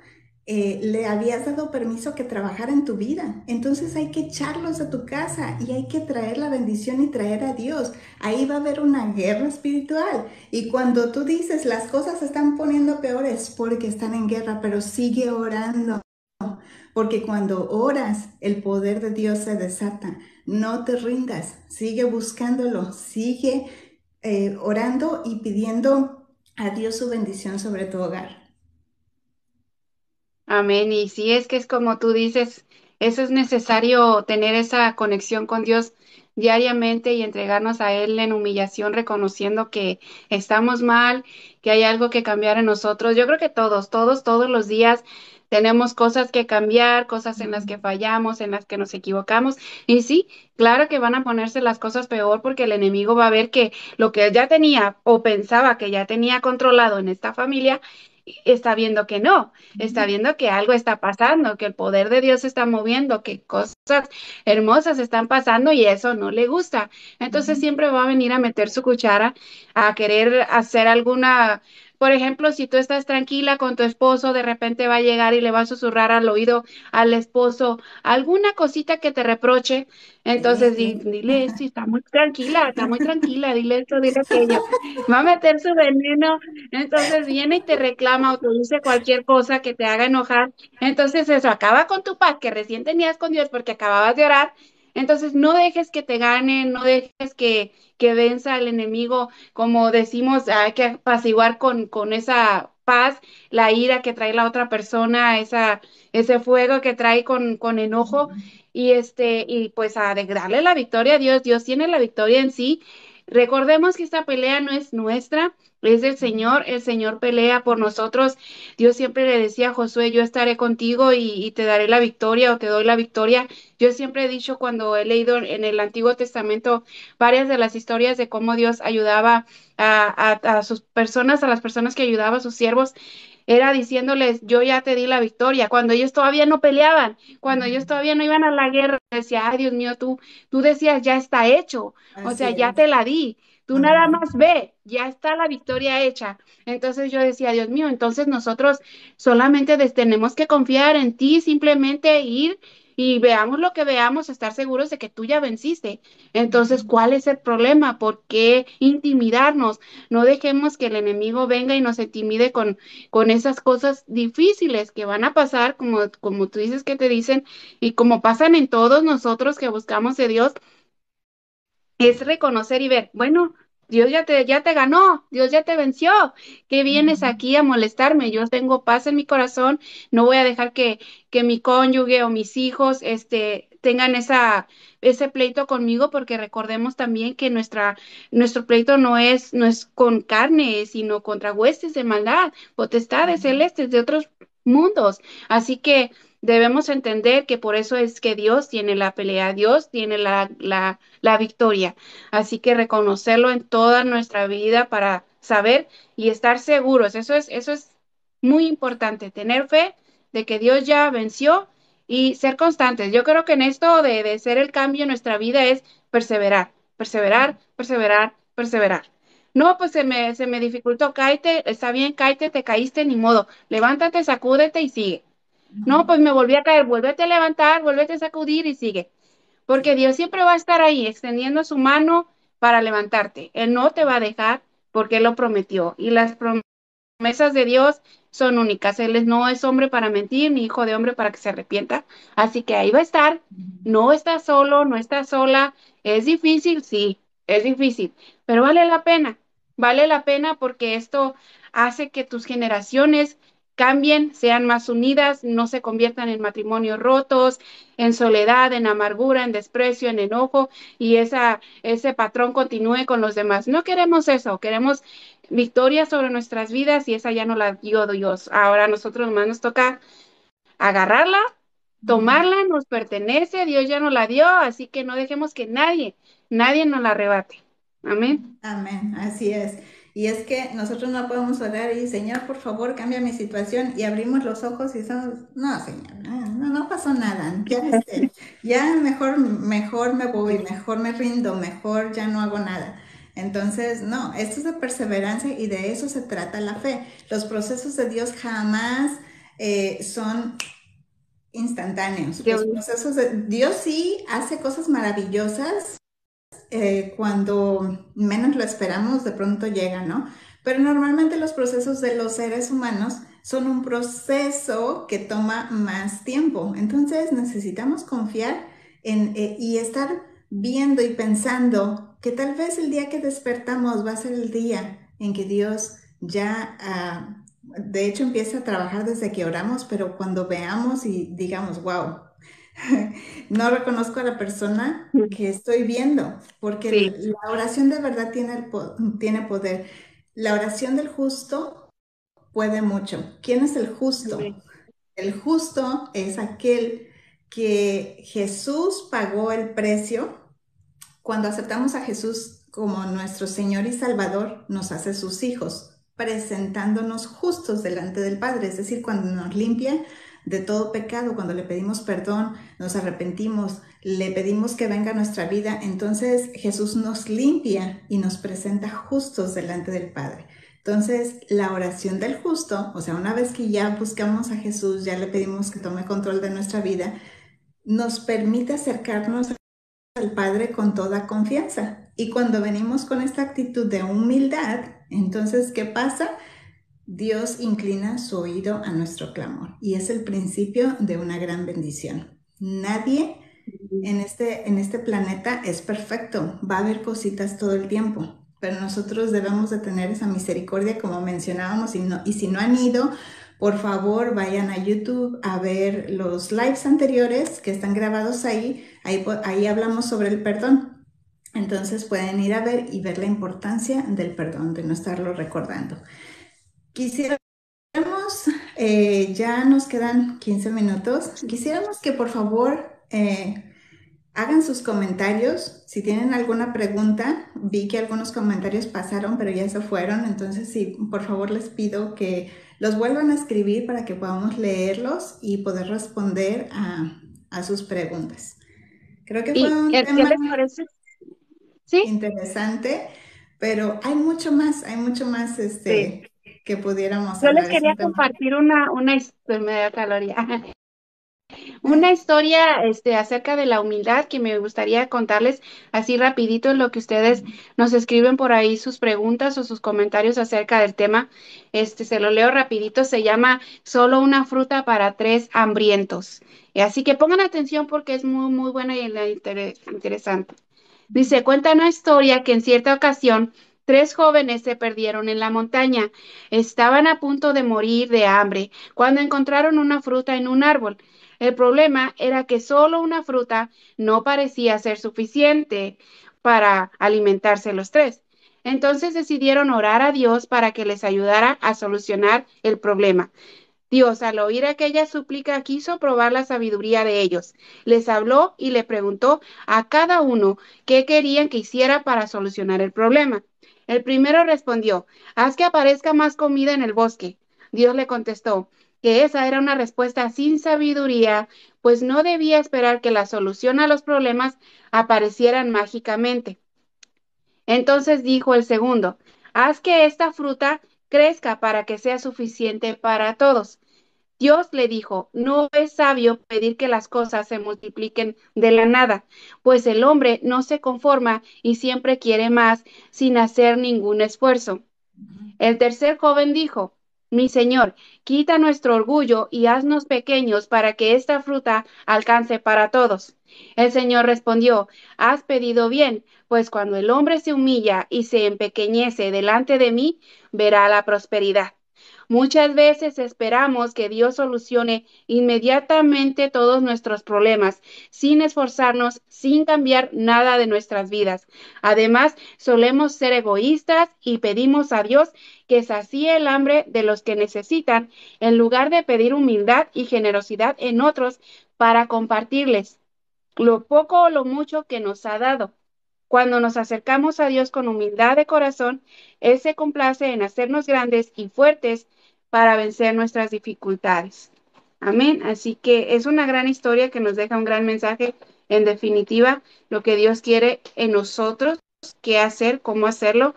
le habías dado permiso que trabajara en tu vida. Entonces hay que echarlos a tu casa y hay que traer la bendición y traer a Dios. Ahí va a haber una guerra espiritual. Y cuando tú dices las cosas se están poniendo peores porque están en guerra, pero sigue orando. Porque cuando oras, el poder de Dios se desata. No te rindas, sigue buscándolo, sigue orando y pidiendo a Dios su bendición sobre tu hogar. amén. Y sí, es que es como tú dices, eso es necesario tener esa conexión con Dios diariamente y entregarnos a Él en humillación, reconociendo que estamos mal, que hay algo que cambiar en nosotros. Yo creo que todos los días tenemos cosas que cambiar, cosas en las que fallamos, en las que nos equivocamos. Y sí, claro que van a ponerse las cosas peor porque el enemigo va a ver que lo que él ya tenía o pensaba que ya tenía controlado en esta familia, está viendo que no, está viendo que algo está pasando, que el poder de Dios se está moviendo, que cosas hermosas están pasando y eso no le gusta. Entonces siempre va a venir a meter su cuchara, a querer hacer alguna Por ejemplo, si tú estás tranquila con tu esposo, de repente va a llegar y le va a susurrar al oído al esposo alguna cosita que te reproche, entonces Sí. dile, sí, está muy tranquila, dile esto, dile aquello. Va a meter su veneno, entonces viene y te reclama o te dice cualquier cosa que te haga enojar. Entonces eso acaba con tu paz que recién tenías con Dios porque acababas de orar. Entonces no dejes que te ganen, no dejes que venza al enemigo, como decimos, hay que apaciguar con esa paz la ira que trae la otra persona, ese fuego que trae con enojo, y pues darle la victoria a Dios. Dios tiene la victoria en sí. Recordemos que esta pelea no es nuestra, es del Señor. El Señor pelea por nosotros. Dios siempre le decía a Josué, yo estaré contigo y te daré la victoria o te doy la victoria. Yo siempre he dicho cuando he leído en el Antiguo Testamento varias de las historias de cómo Dios ayudaba a sus personas, a las personas que ayudaba a sus siervos, era diciéndoles, yo ya te di la victoria, cuando ellos todavía no peleaban, cuando ellos todavía no iban a la guerra, decía, ay Dios mío, tú decías, ya está hecho, o Así sea, ya es. te la di. Tú nada Ajá. más ve, ya está la victoria hecha. Entonces yo decía, Dios mío, entonces nosotros solamente tenemos que confiar en ti, simplemente ir y veamos lo que veamos, estar seguros de que tú ya venciste. Entonces, ¿cuál es el problema? ¿Por qué intimidarnos? No dejemos que el enemigo venga y nos intimide con esas cosas difíciles que van a pasar, como tú dices que te dicen, y como pasan en todos nosotros que buscamos de Dios, es reconocer y ver, bueno, Dios ya te ganó, Dios ya te venció, ¿qué vienes aquí a molestarme? Yo tengo paz en mi corazón, no voy a dejar que mi cónyuge o mis hijos, tengan ese pleito conmigo, porque recordemos también que nuestro pleito no es con carne, sino contra huestes de maldad, potestades celestes de otros mundos. Así que debemos entender que por eso es que Dios tiene la pelea, Dios tiene la victoria. Así que reconocerlo en toda nuestra vida para saber y estar seguros. Eso es muy importante, tener fe de que Dios ya venció y ser constantes. Yo creo que en esto de ser el cambio en nuestra vida es perseverar, perseverar, perseverar, perseverar. No, pues se me dificultó, cáete, está bien, cáete, te caíste, ni modo. Levántate, sacúdete y sigue. No, pues me volví a caer, vuélvete a levantar, vuélvete a sacudir y sigue. Porque Dios siempre va a estar ahí extendiendo su mano para levantarte. Él no te va a dejar porque Él lo prometió. Y las promesas de Dios son únicas. No es hombre para mentir, ni hijo de hombre para que se arrepienta. Así que ahí va a estar. No estás solo, no estás sola. Es difícil, sí, es difícil, pero vale la pena. Vale la pena porque esto hace que tus generaciones cambien, sean más unidas, no se conviertan en matrimonios rotos, en soledad, en amargura, en desprecio, en enojo, y ese patrón continúe con los demás. No queremos eso, queremos victoria sobre nuestras vidas y esa ya no la dio Dios. Ahora a nosotros más nos toca agarrarla, tomarla, nos pertenece, Dios ya nos la dio, así que no dejemos que nadie nos la arrebate. Amén. Amén, así es. Y es que nosotros no podemos orar y, Señor, por favor, cambia mi situación. Y abrimos los ojos y somos, no, Señor, no pasó nada. Ya, ya mejor me voy, mejor me rindo, mejor ya no hago nada. Entonces, no, esto es de perseverancia y de eso se trata la fe. Los procesos de Dios jamás son instantáneos. Los Dios, procesos de Dios sí hace cosas maravillosas cuando menos lo esperamos, de pronto llega, ¿no? Pero normalmente los procesos de los seres humanos son un proceso que toma más tiempo. Entonces necesitamos confiar y estar viendo y pensando que tal vez el día que despertamos va a ser el día en que Dios ya, de hecho, empieza a trabajar desde que oramos, pero cuando veamos y digamos, wow, no reconozco a la persona que estoy viendo, porque sí, la oración de verdad tiene poder. La oración del justo puede mucho. ¿Quién es el justo? amén. El justo es aquel que Jesús pagó el precio. Cuando aceptamos a Jesús como nuestro Señor y Salvador, nos hace sus hijos, presentándonos justos delante del Padre, es decir, cuando nos limpia de todo pecado, cuando le pedimos perdón, nos arrepentimos, le pedimos que venga a nuestra vida, entonces Jesús nos limpia y nos presenta justos delante del Padre. Entonces, la oración del justo, o sea, una vez que ya buscamos a Jesús, ya le pedimos que tome control de nuestra vida, nos permite acercarnos al Padre con toda confianza. Y cuando venimos con esta actitud de humildad, entonces, ¿qué pasa? Dios inclina su oído a nuestro clamor y es el principio de una gran bendición. Nadie en este planeta es perfecto, va a haber cositas todo el tiempo, pero nosotros debemos de tener esa misericordia como mencionábamos y si no han ido, por favor vayan a YouTube a ver los lives anteriores que están grabados ahí hablamos sobre el perdón. Entonces pueden ir a ver y ver la importancia del perdón, de no estarlo recordando. Quisiéramos, ya nos quedan 15 minutos, quisiéramos que por favor hagan sus comentarios. Si tienen alguna pregunta, vi que algunos comentarios pasaron, pero ya se fueron. Entonces, sí, por favor les pido que los vuelvan a escribir para que podamos leerlos y poder responder a sus preguntas. Creo que fue ¿Y un qué tema les parece? Sí, interesante, pero hay mucho más sí. que pudiéramos Yo les hablar. Es quería un tema. compartir me da caloría. Una historia, acerca de la humildad que me gustaría contarles así rapidito en lo que ustedes nos escriben por ahí sus preguntas o sus comentarios acerca del tema. Se lo leo rapidito. Se llama Solo una fruta para tres hambrientos. Y así que pongan atención porque es muy, muy buena y interesante. Dice, cuenta una historia que en cierta ocasión tres jóvenes se perdieron en la montaña. Estaban a punto de morir de hambre cuando encontraron una fruta en un árbol. El problema era que solo una fruta no parecía ser suficiente para alimentarse los tres. Entonces decidieron orar a Dios para que les ayudara a solucionar el problema. Dios, al oír aquella súplica, quiso probar la sabiduría de ellos. Les habló y le preguntó a cada uno qué querían que hiciera para solucionar el problema. El primero respondió, haz que aparezca más comida en el bosque. Dios le contestó que esa era una respuesta sin sabiduría, pues no debía esperar que la solución a los problemas aparecieran mágicamente. Entonces dijo el segundo, haz que esta fruta crezca para que sea suficiente para todos. Dios le dijo, no es sabio pedir que las cosas se multipliquen de la nada, pues el hombre no se conforma y siempre quiere más sin hacer ningún esfuerzo. El tercer joven dijo, mi señor, quita nuestro orgullo y haznos pequeños para que esta fruta alcance para todos. El Señor respondió, has pedido bien, pues cuando el hombre se humilla y se empequeñece delante de mí, verá la prosperidad. Muchas veces esperamos que Dios solucione inmediatamente todos nuestros problemas, sin esforzarnos, sin cambiar nada de nuestras vidas. Además, solemos ser egoístas y pedimos a Dios que sacie el hambre de los que necesitan, en lugar de pedir humildad y generosidad en otros para compartirles lo poco o lo mucho que nos ha dado. Cuando nos acercamos a Dios con humildad de corazón, Él se complace en hacernos grandes y fuertes para vencer nuestras dificultades. Amén. Así que es una gran historia que nos deja un gran mensaje. En definitiva, lo que Dios quiere en nosotros, qué hacer, cómo hacerlo,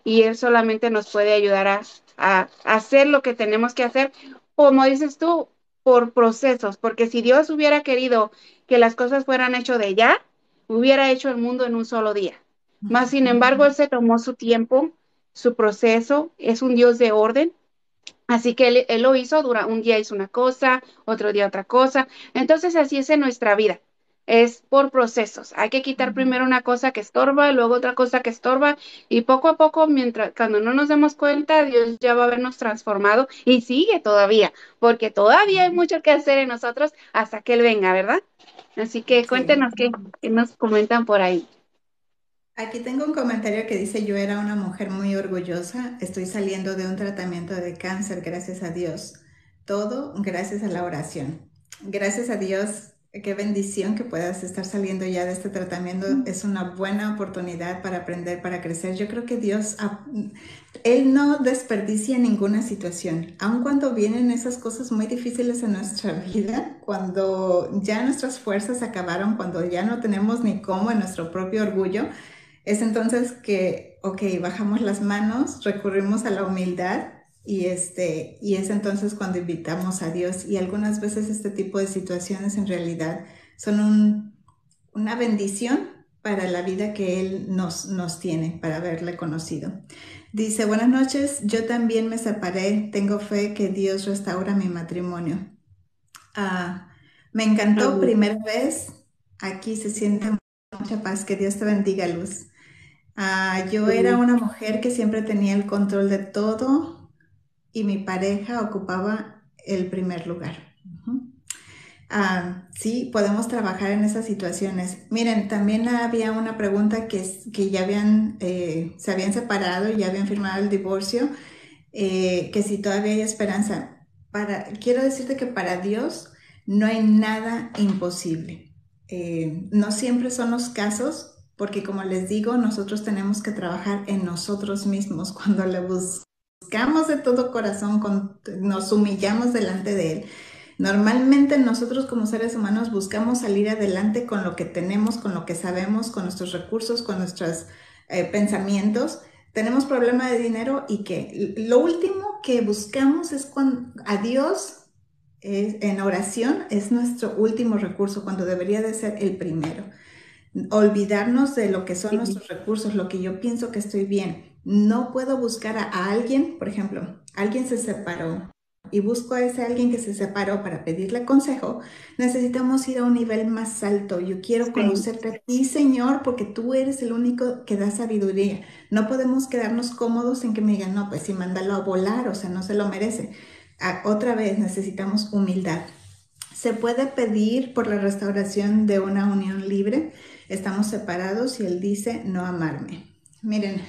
y Él solamente nos puede ayudar a hacer lo que tenemos que hacer, como dices tú, por procesos, porque si Dios hubiera querido que las cosas fueran hechas de ya, hubiera hecho el mundo en un solo día. Más sin embargo, Él se tomó su tiempo, su proceso, es un Dios de orden. Así que él lo hizo, un día hizo una cosa, otro día otra cosa. Entonces así es en nuestra vida. Es por procesos. Hay que quitar primero una cosa que estorba, luego otra cosa que estorba, y poco a poco, cuando no nos demos cuenta, Dios ya va a habernos transformado y sigue todavía, porque todavía hay mucho que hacer en nosotros hasta que Él venga, ¿verdad? Así que Sí. cuéntenos qué nos comentan por ahí. Aquí tengo un comentario que dice, yo era una mujer muy orgullosa, estoy saliendo de un tratamiento de cáncer, gracias a Dios. Todo gracias a la oración. Gracias a Dios, qué bendición que puedas estar saliendo ya de este tratamiento. Es una buena oportunidad para aprender, para crecer. Yo creo que Dios, Él no desperdicia ninguna situación, aun cuando vienen esas cosas muy difíciles en nuestra vida, cuando ya nuestras fuerzas acabaron, cuando ya no tenemos ni cómo en nuestro propio orgullo. Es entonces que, ok, bajamos las manos, recurrimos a la humildad y es entonces cuando invitamos a Dios. Y algunas veces este tipo de situaciones en realidad son una bendición para la vida que Él nos tiene, para haberle conocido. Dice, buenas noches, yo también me separé, tengo fe que Dios restaura mi matrimonio. Ah, me encantó Amén. primera vez, aquí se siente mucha paz, que Dios te bendiga, Luz. Yo era Amén. una mujer que siempre tenía el control de todo y mi pareja ocupaba el primer lugar. Ujú. Sí, podemos trabajar en esas situaciones. Miren, también había una pregunta que ya se habían separado y ya habían firmado el divorcio, que si todavía hay esperanza. Quiero decirte que para Dios no hay nada imposible. No siempre son los casos, porque como les digo, nosotros tenemos que trabajar en nosotros mismos cuando le buscamos de todo corazón, nos humillamos delante de Él. Normalmente nosotros como seres humanos buscamos salir adelante con lo que tenemos, con lo que sabemos, con nuestros recursos, con nuestros pensamientos. Tenemos problema de dinero y que lo último que buscamos es cuando a Dios en oración es nuestro último recurso, cuando debería de ser el primero. Olvidarnos de lo que son Sí, nuestros recursos, lo que yo pienso que estoy bien. No puedo buscar a alguien, por ejemplo, alguien se separó y busco a ese alguien que se separó para pedirle consejo. Necesitamos ir a un nivel más alto. Yo quiero sí, conocerte a ti, Señor, porque tú eres el único que da sabiduría. No podemos quedarnos cómodos en que me digan, no, pues sí, mándalo a volar, o sea, no se lo merece. Otra vez necesitamos humildad. Se puede pedir por la restauración de una unión libre. Estamos separados y él dice no amarme. Miren,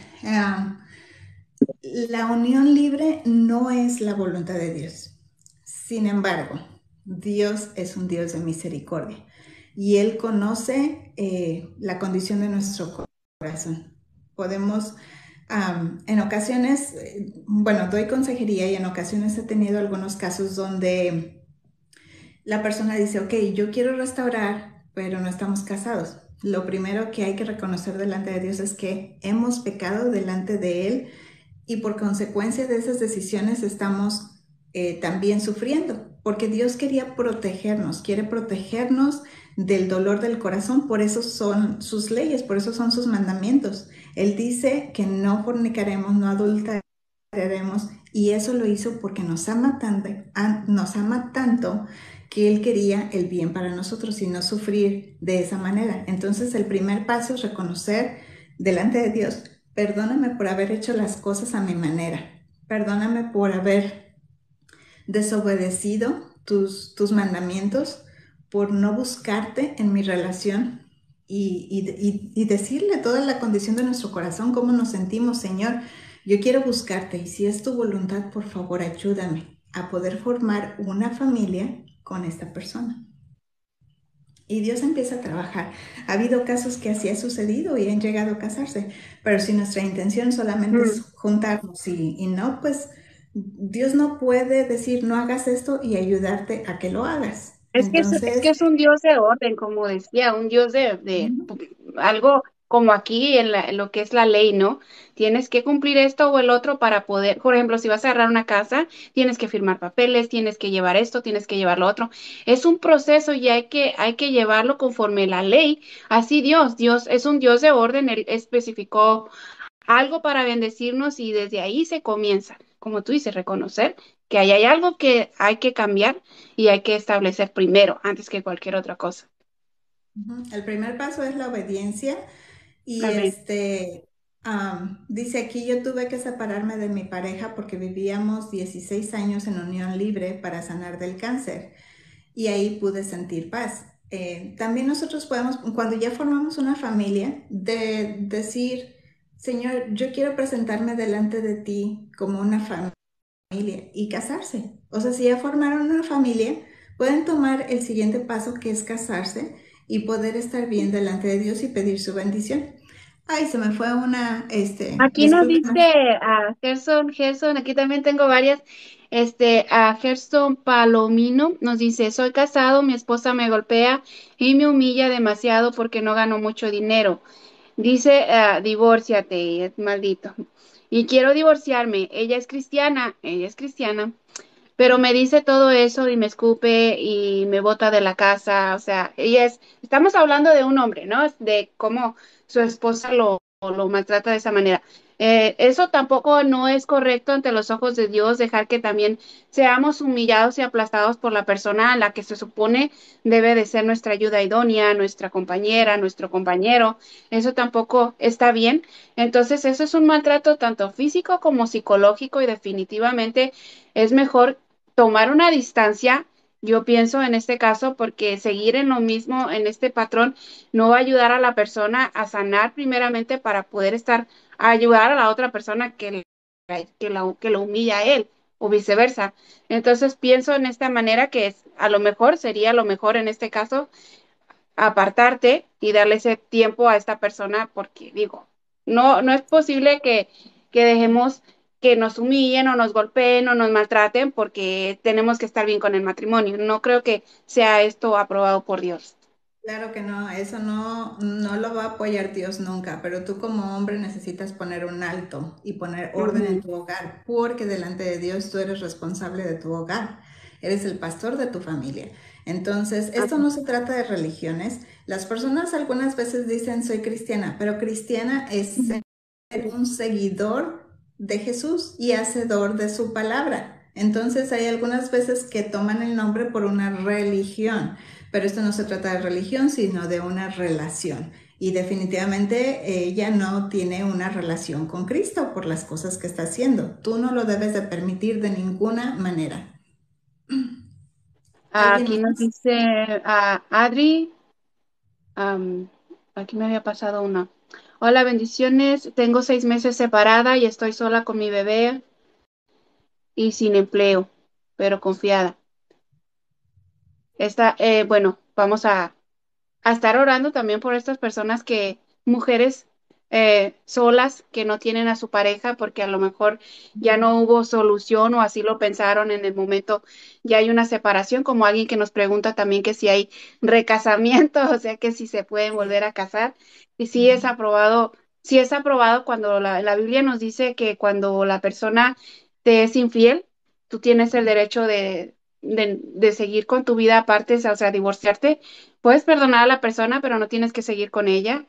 la unión libre no es la voluntad de Dios. Sin embargo, Dios es un Dios de misericordia y Él conoce la condición de nuestro corazón. Podemos, en ocasiones, bueno, doy consejería y en ocasiones he tenido algunos casos donde la persona dice, ok, yo quiero restaurar, pero no estamos casados. Lo primero que hay que reconocer delante de Dios es que hemos pecado delante de Él y por consecuencia de esas decisiones estamos también sufriendo, porque Dios quería protegernos, quiere protegernos del dolor del corazón, por eso son sus leyes, por eso son sus mandamientos. Él dice que no fornicaremos, no adulteraremos, y eso lo hizo porque nos ama tanto que Él quería el bien para nosotros y no sufrir de esa manera. Entonces el primer paso es reconocer delante de Dios, perdóname por haber hecho las cosas a mi manera, perdóname por haber desobedecido tus mandamientos, por no buscarte en mi relación y decirle toda la condición de nuestro corazón, cómo nos sentimos, Señor. Yo quiero buscarte y si es tu voluntad, por favor, ayúdame a poder formar una familia con esta persona. Y Dios empieza a trabajar. Ha habido casos que así ha sucedido y han llegado a casarse, pero si nuestra intención solamente es mm. juntarnos y no, pues Dios no puede decir no hagas esto y ayudarte a que lo hagas. Es que Entonces, es un Dios de orden, como decía, un Dios de algo como aquí en lo que es la ley, ¿no? Tienes que cumplir esto o el otro para poder, por ejemplo, si vas a agarrar una casa, tienes que firmar papeles, tienes que llevar esto, tienes que llevar lo otro. Es un proceso y hay que llevarlo conforme la ley. Así Dios es un Dios de orden, Él especificó algo para bendecirnos y desde ahí se comienza, como tú dices, reconocer que ahí hay algo que hay que cambiar y hay que establecer primero, antes que cualquier otra cosa. el primer paso es la obediencia y Amén. dice aquí, yo tuve que separarme de mi pareja porque vivíamos 16 años en unión libre para sanar del cáncer. Y ahí pude sentir paz. También nosotros podemos, cuando ya formamos una familia, de decir, Señor, yo quiero presentarme delante de ti como una familia y casarse. O sea, si ya formaron una familia, pueden tomar el siguiente paso que es casarse y poder estar bien delante de Dios y pedir su bendición. Ay, se me fue Aquí nos dice discúlpame. a Gerson, aquí también tengo varias, a Gerson Palomino nos dice, soy casado, mi esposa me golpea y me humilla demasiado porque no gano mucho dinero. Dice, divórciate, es maldito. Y quiero divorciarme. Ella es cristiana, pero me dice todo eso y me escupe y me bota de la casa. O sea, estamos hablando de un hombre, ¿no? De cómo su esposa lo maltrata de esa manera. Eso tampoco no es correcto ante los ojos de Dios, dejar que también seamos humillados y aplastados por la persona a la que se supone debe de ser nuestra ayuda idónea, nuestra compañera, nuestro compañero. Eso tampoco está bien. Entonces, eso es un maltrato tanto físico como psicológico y definitivamente es mejor tomar una distancia, yo pienso en este caso, porque seguir en lo mismo, en este patrón, no va a ayudar a la persona a sanar primeramente para poder a ayudar a la otra persona que lo humilla a él o viceversa. Entonces pienso en esta manera que a lo mejor sería lo mejor en este caso apartarte y darle ese tiempo a esta persona porque digo, no es posible que dejemos que nos humillen o nos golpeen o nos maltraten porque tenemos que estar bien con el matrimonio. No creo que sea esto aprobado por Dios. Claro que no, eso no lo va a apoyar Dios nunca, pero tú como hombre necesitas poner un alto y poner orden en Ujú. tu hogar, porque delante de Dios tú eres responsable de tu hogar, eres el pastor de tu familia. Entonces, esto no se trata de religiones. Las personas algunas veces dicen soy cristiana, pero cristiana es ser un seguidor de Jesús y hacedor de su palabra. Entonces, hay algunas veces que toman el nombre por una religión. Pero esto no se trata de religión, sino de una relación. Y definitivamente ella no tiene una relación con Cristo por las cosas que está haciendo. Tú no lo debes de permitir de ninguna manera. ¿Alguien Aquí nos más? dice Adri, am, aquí me había pasado una. Hola, bendiciones. Tengo 6 meses separada y estoy sola con mi bebé y sin empleo, pero confiada. Bueno, vamos a estar orando también por estas personas mujeres solas que no tienen a su pareja porque a lo mejor ya no hubo solución o así lo pensaron en el momento, ya hay una separación, como alguien que nos pregunta también que si hay recasamiento, o sea que si se pueden volver Sí. a casar. Y Ujú. sí es aprobado cuando la Biblia nos dice que cuando la persona te es infiel, tú tienes el derecho de seguir con tu vida aparte, o sea, divorciarte. Puedes perdonar a la persona, pero no tienes que seguir con ella.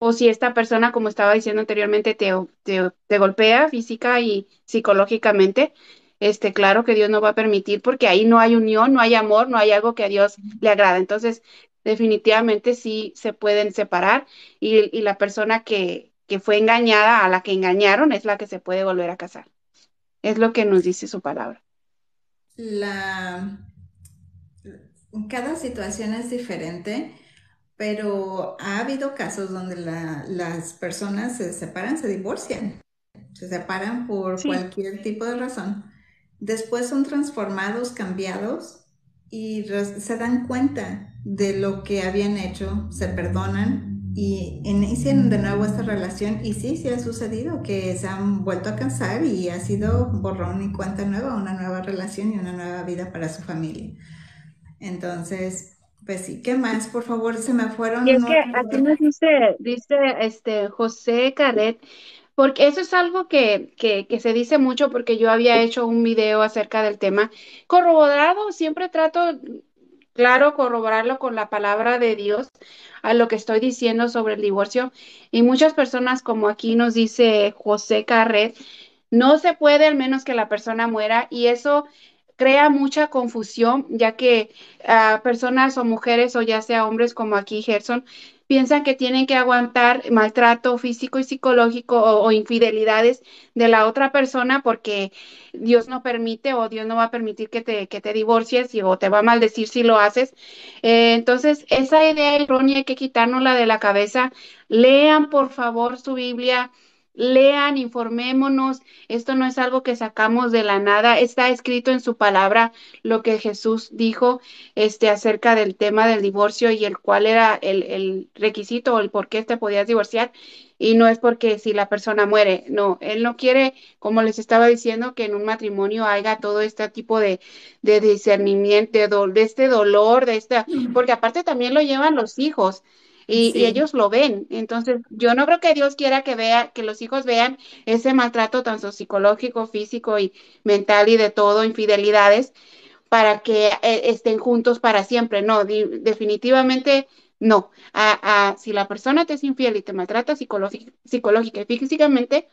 O si esta persona, como estaba diciendo anteriormente, te golpea física y psicológicamente, claro que Dios no va a permitir porque ahí no hay unión, no hay amor, no hay algo que a Dios le agrada. Entonces, definitivamente sí se pueden separar y la persona que fue engañada, a la que engañaron, es la que se puede volver a casar. Es lo que nos dice su palabra. La, cada situación es diferente, pero ha habido casos donde las personas se separan, se divorcian. Se separan por Sí. cualquier tipo de razón. Después son transformados, cambiados y se dan cuenta de lo que habían hecho, se perdonan y inician de nuevo esta relación. Y sí, sí ha sucedido que se han vuelto a casar y ha sido borrón y cuenta nueva, una nueva relación y una nueva vida para su familia. Entonces, pues sí, ¿qué más? Por favor, se me Y fueron es que otros. aquí nos dice José Carret, porque eso es algo que se dice mucho porque yo había hecho un video acerca del tema. Corroborado, siempre trato, claro, corroborarlo con la palabra de Dios a lo que estoy diciendo sobre el divorcio. Y muchas personas, como aquí nos dice José Carret, no se puede al menos que la persona muera y eso crea mucha confusión, ya que personas o mujeres o ya sea hombres como aquí Gerson piensan que tienen que aguantar maltrato físico y psicológico o infidelidades de la otra persona porque Dios no permite o Dios no va a permitir que te divorcies o te va a maldecir si lo haces. Entonces, esa idea errónea hay que quitárnosla de la cabeza. Lean, por favor, su Biblia. Lean, informémonos, esto no es algo que sacamos de la nada, está escrito en su palabra lo que Jesús dijo acerca del tema del divorcio y el cuál era el requisito o el por qué te podías divorciar. Y no es porque si la persona muere, no, él no quiere, como les estaba diciendo, que en un matrimonio haya todo este tipo de discernimiento, de este dolor, porque aparte también lo llevan los hijos. y Sí. ellos lo ven. Entonces, yo no creo que Dios quiera que los hijos vean ese maltrato tanto psicológico, físico y mental y de todo, infidelidades, para que estén juntos para siempre. No, definitivamente no. Si la persona te es infiel y te maltrata psicológica y físicamente,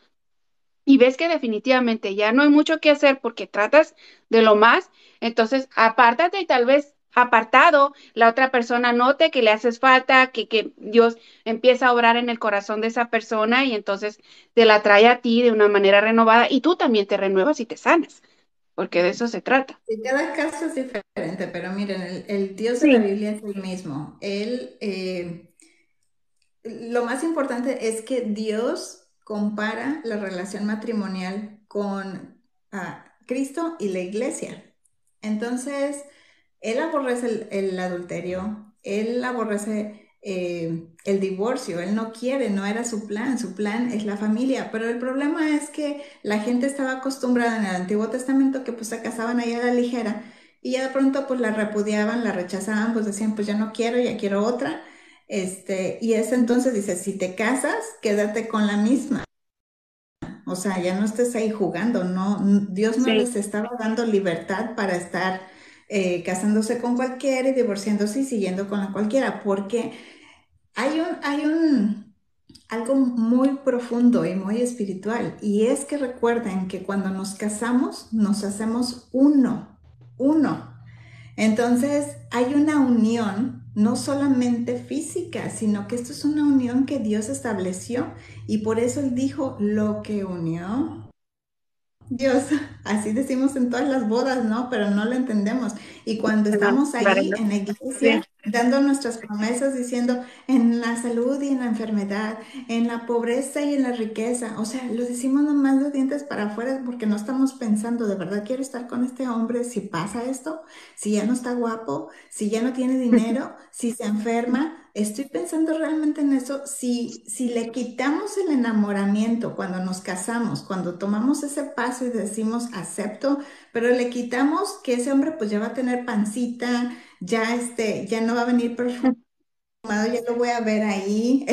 y ves que definitivamente ya no hay mucho que hacer porque tratas de lo más, entonces apártate y tal vez apartado, la otra persona note que le haces falta, que Dios empieza a obrar en el corazón de esa persona y entonces te la trae a ti de una manera renovada y tú también te renuevas y te sanas, porque de eso se trata. Sí, cada caso es diferente, pero miren, el Dios de la Sí, Biblia es el mismo. Lo más importante es que Dios compara la relación matrimonial con Cristo y la iglesia. Entonces, él aborrece el adulterio, él aborrece el divorcio, él no quiere, no era su plan es la familia, pero el problema es que la gente estaba acostumbrada en el Antiguo Testamento que pues se casaban ahí a la ligera y ya de pronto pues la repudiaban, la rechazaban, pues decían pues ya no quiero, ya quiero otra. Y es entonces dice, si te casas, quédate con la misma. O sea, ya no estés ahí jugando, no, Dios no sí, les estaba dando libertad para estar casándose con cualquiera y divorciándose y siguiendo con la cualquiera, porque algo muy profundo y muy espiritual, y es que recuerden que cuando nos casamos, nos hacemos uno. Entonces, hay una unión, no solamente física, sino que esto es una unión que Dios estableció y por eso Él dijo, lo que unió Dios, así decimos en todas las bodas, ¿no? Pero no lo entendemos. Y cuando no, estamos claro, ahí no. en la Sí, iglesia, dando nuestras promesas, diciendo en la salud y en la enfermedad, en la pobreza y en la riqueza, o sea, lo decimos nomás de dientes para afuera porque no estamos pensando, ¿de verdad quiero estar con este hombre si pasa esto? Si ya no está guapo, si ya no tiene dinero, si se enferma. Estoy pensando realmente en eso. Si le quitamos el enamoramiento cuando nos casamos, cuando tomamos ese paso y decimos acepto, pero le quitamos que ese hombre pues ya va a tener pancita, ya ya no va a venir perfumado, ya lo voy a ver ahí.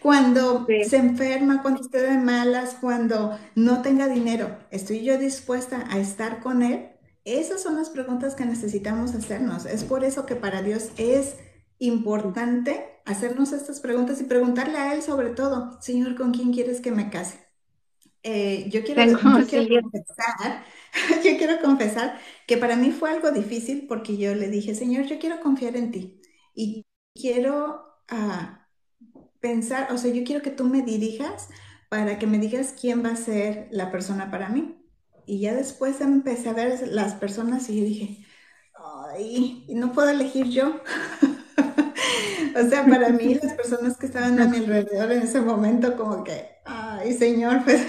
Cuando sí, se enferma, cuando esté de malas, cuando no tenga dinero, ¿estoy yo dispuesta a estar con él? Esas son las preguntas que necesitamos hacernos. Es por eso que para Dios es importante hacernos estas preguntas y preguntarle a Él sobre todo, Señor, ¿con quién quieres que me case? tengo, Yo quiero sí, confesar, yo quiero confesar que para mí fue algo difícil porque yo le dije, Señor, yo quiero confiar en ti y quiero pensar, o sea, yo quiero que tú me dirijas para que me digas quién va a ser la persona para mí. Y ya después empecé a ver las personas y yo dije, ay, no puedo elegir yo. O sea, para mí las personas que estaban a mi alrededor en ese momento como que, ay, Señor, pues,